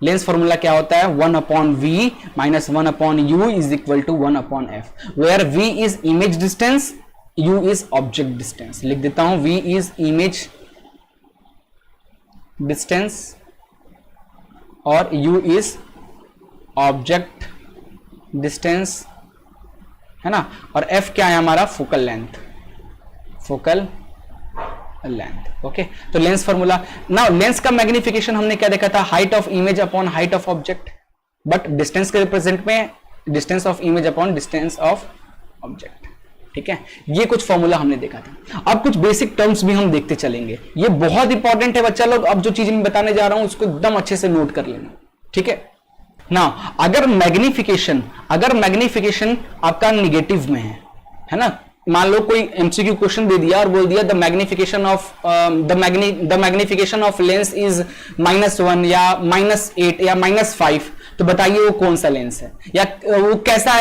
लेंस फॉर्मूला क्या होता है, 1/v minus 1/u is equal to 1/f, where v is image distance, u is object distance. लिख देता हूं, v इज इमेज डिस्टेंस और u इज ऑब्जेक्ट डिस्टेंस, है ना। और f क्या है हमारा, फोकल लेंथ। ओके, तो लेंस फॉर्मूला। नाउ लेंस का मैग्निफिकेशन हमने क्या देखा था, height of image upon height of object, but distance के रिप्रेजेंट में distance of image upon distance of object. ठीक है, ये कुछ फॉर्मूला हमने देखा था। अब कुछ बेसिक टर्म्स भी हम देखते चलेंगे, ये बहुत इंपॉर्टेंट है बच्चा लोग। अब जो चीज मैं बताने जा रहा हूं उसको एकदम अच्छे से नोट कर लेना, ठीक है ना। अगर मैग्निफिकेशन आपका निगेटिव में है ना, मान लो कोई एमसीक्यू क्वेश्चन दे दिया और बोल दिया the magnification of lens is -1 या -8 या -5, तो बताइए वो कौन सा लेंस है, या वो कैसा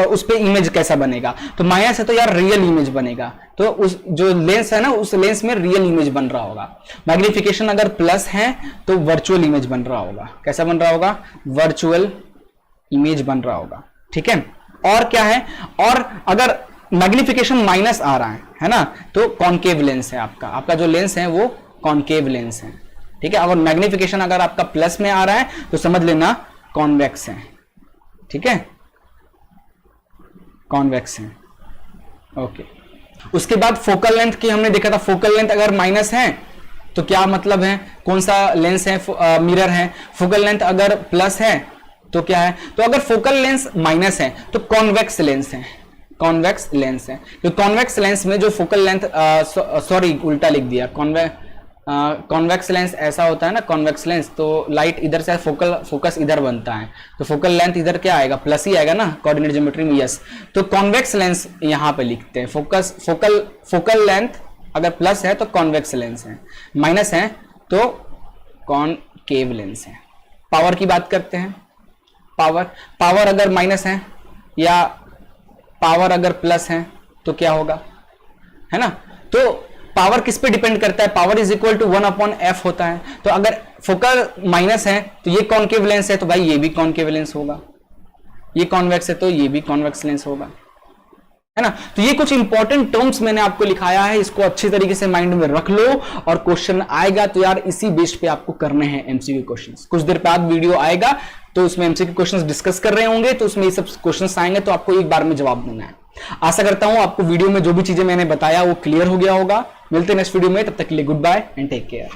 उस पे इमेज कैसा बनेगा। तो माइनस है तो यार रियल इमेज बनेगा, तो उस जो लेंस है ना उस लेंस में रियल इमेज बन रहा होगा। मैग्निफिकेशन अगर प्लस है तो वर्चुअल इमेज बन रहा होगा। कैसा बन रहा होगा, वर्चुअल इमेज बन रहा होगा। ठीक है, और क्या है, और अगर मैग्निफिकेशन माइनस आ रहा है ना, तो कॉनकेव लेंस है आपका जो लेंस है वो कॉनकेव लेंस है। ठीक है, अगर मैग्निफिकेशन अगर आपका प्लस में आ रहा है तो समझ लेना कॉन्वेक्स है। ठीक है, कॉन्वेक्स है। ओके, उसके बाद फोकल लेंथ की हमने देखा था, फोकल लेंथ अगर माइनस है तो क्या मतलब है, कौन सा लेंस है, मिरर है। फोकल लेंथ अगर प्लस है तो क्या है, तो अगर फोकल लेंस माइनस है तो कॉन्वेक्स लेंस है। तो कॉन्वेक्स लेंस में जो फोकल लेंथ सॉरी उल्टा लिख दिया, कॉन्वेक्स लेंस ऐसा होता है ना, कॉन्वेक्स लेंस तो लाइट इधर से फोकस इधर बनता है, तो फोकल लेंथ इधर क्या आएगा, प्लस ही आएगा ना कोऑर्डिनेट ज्योमेट्री में। यस, तो कॉन्वेक्स लेंस यहां पे लिखते हैं। फोकल लेंथ अगर प्लस है तो कॉन्वेक्स लेंस है, माइनस है तो कॉनकेव लेंस है। पावर की बात करते हैं, पावर अगर माइनस है या पावर अगर प्लस है तो क्या होगा, है ना। तो पावर किस पे डिपेंड करता है, power is equal to 1/f होता है। तो अगर फोकल माइनस है तो ये कॉनकेव लेंस है, तो भाई ये भी कॉनकेव लेंस होगा। ये कॉन्वेक्स है तो ये भी कॉन्वेक्स लेंस होगा, है ना। तो ये कुछ इंपॉर्टेंट टर्म्स मैंने आपको लिखाया है, इसको अच्छी तरीके से माइंड में रख लो, और क्वेश्चन आएगा तो यार इसी बेस पे आपको करने हैं एमसीक्यू क्वेश्चंस। कुछ देर बाद वीडियो आएगा तो उसमें एमसीक्यू क्वेश्चंस डिस्कस कर रहे होंगे, तो उसमें ये सब क्वेश्चंस आएंगे तो आपको एक बार में जवाब देना है। आशा करता हूं आपको वीडियो में जो भी चीजें मैंने बताया वो क्लियर हो गया होगा। मिलते हैं नेक्स्ट वीडियो में, तब तक के लिए goodbye and take care.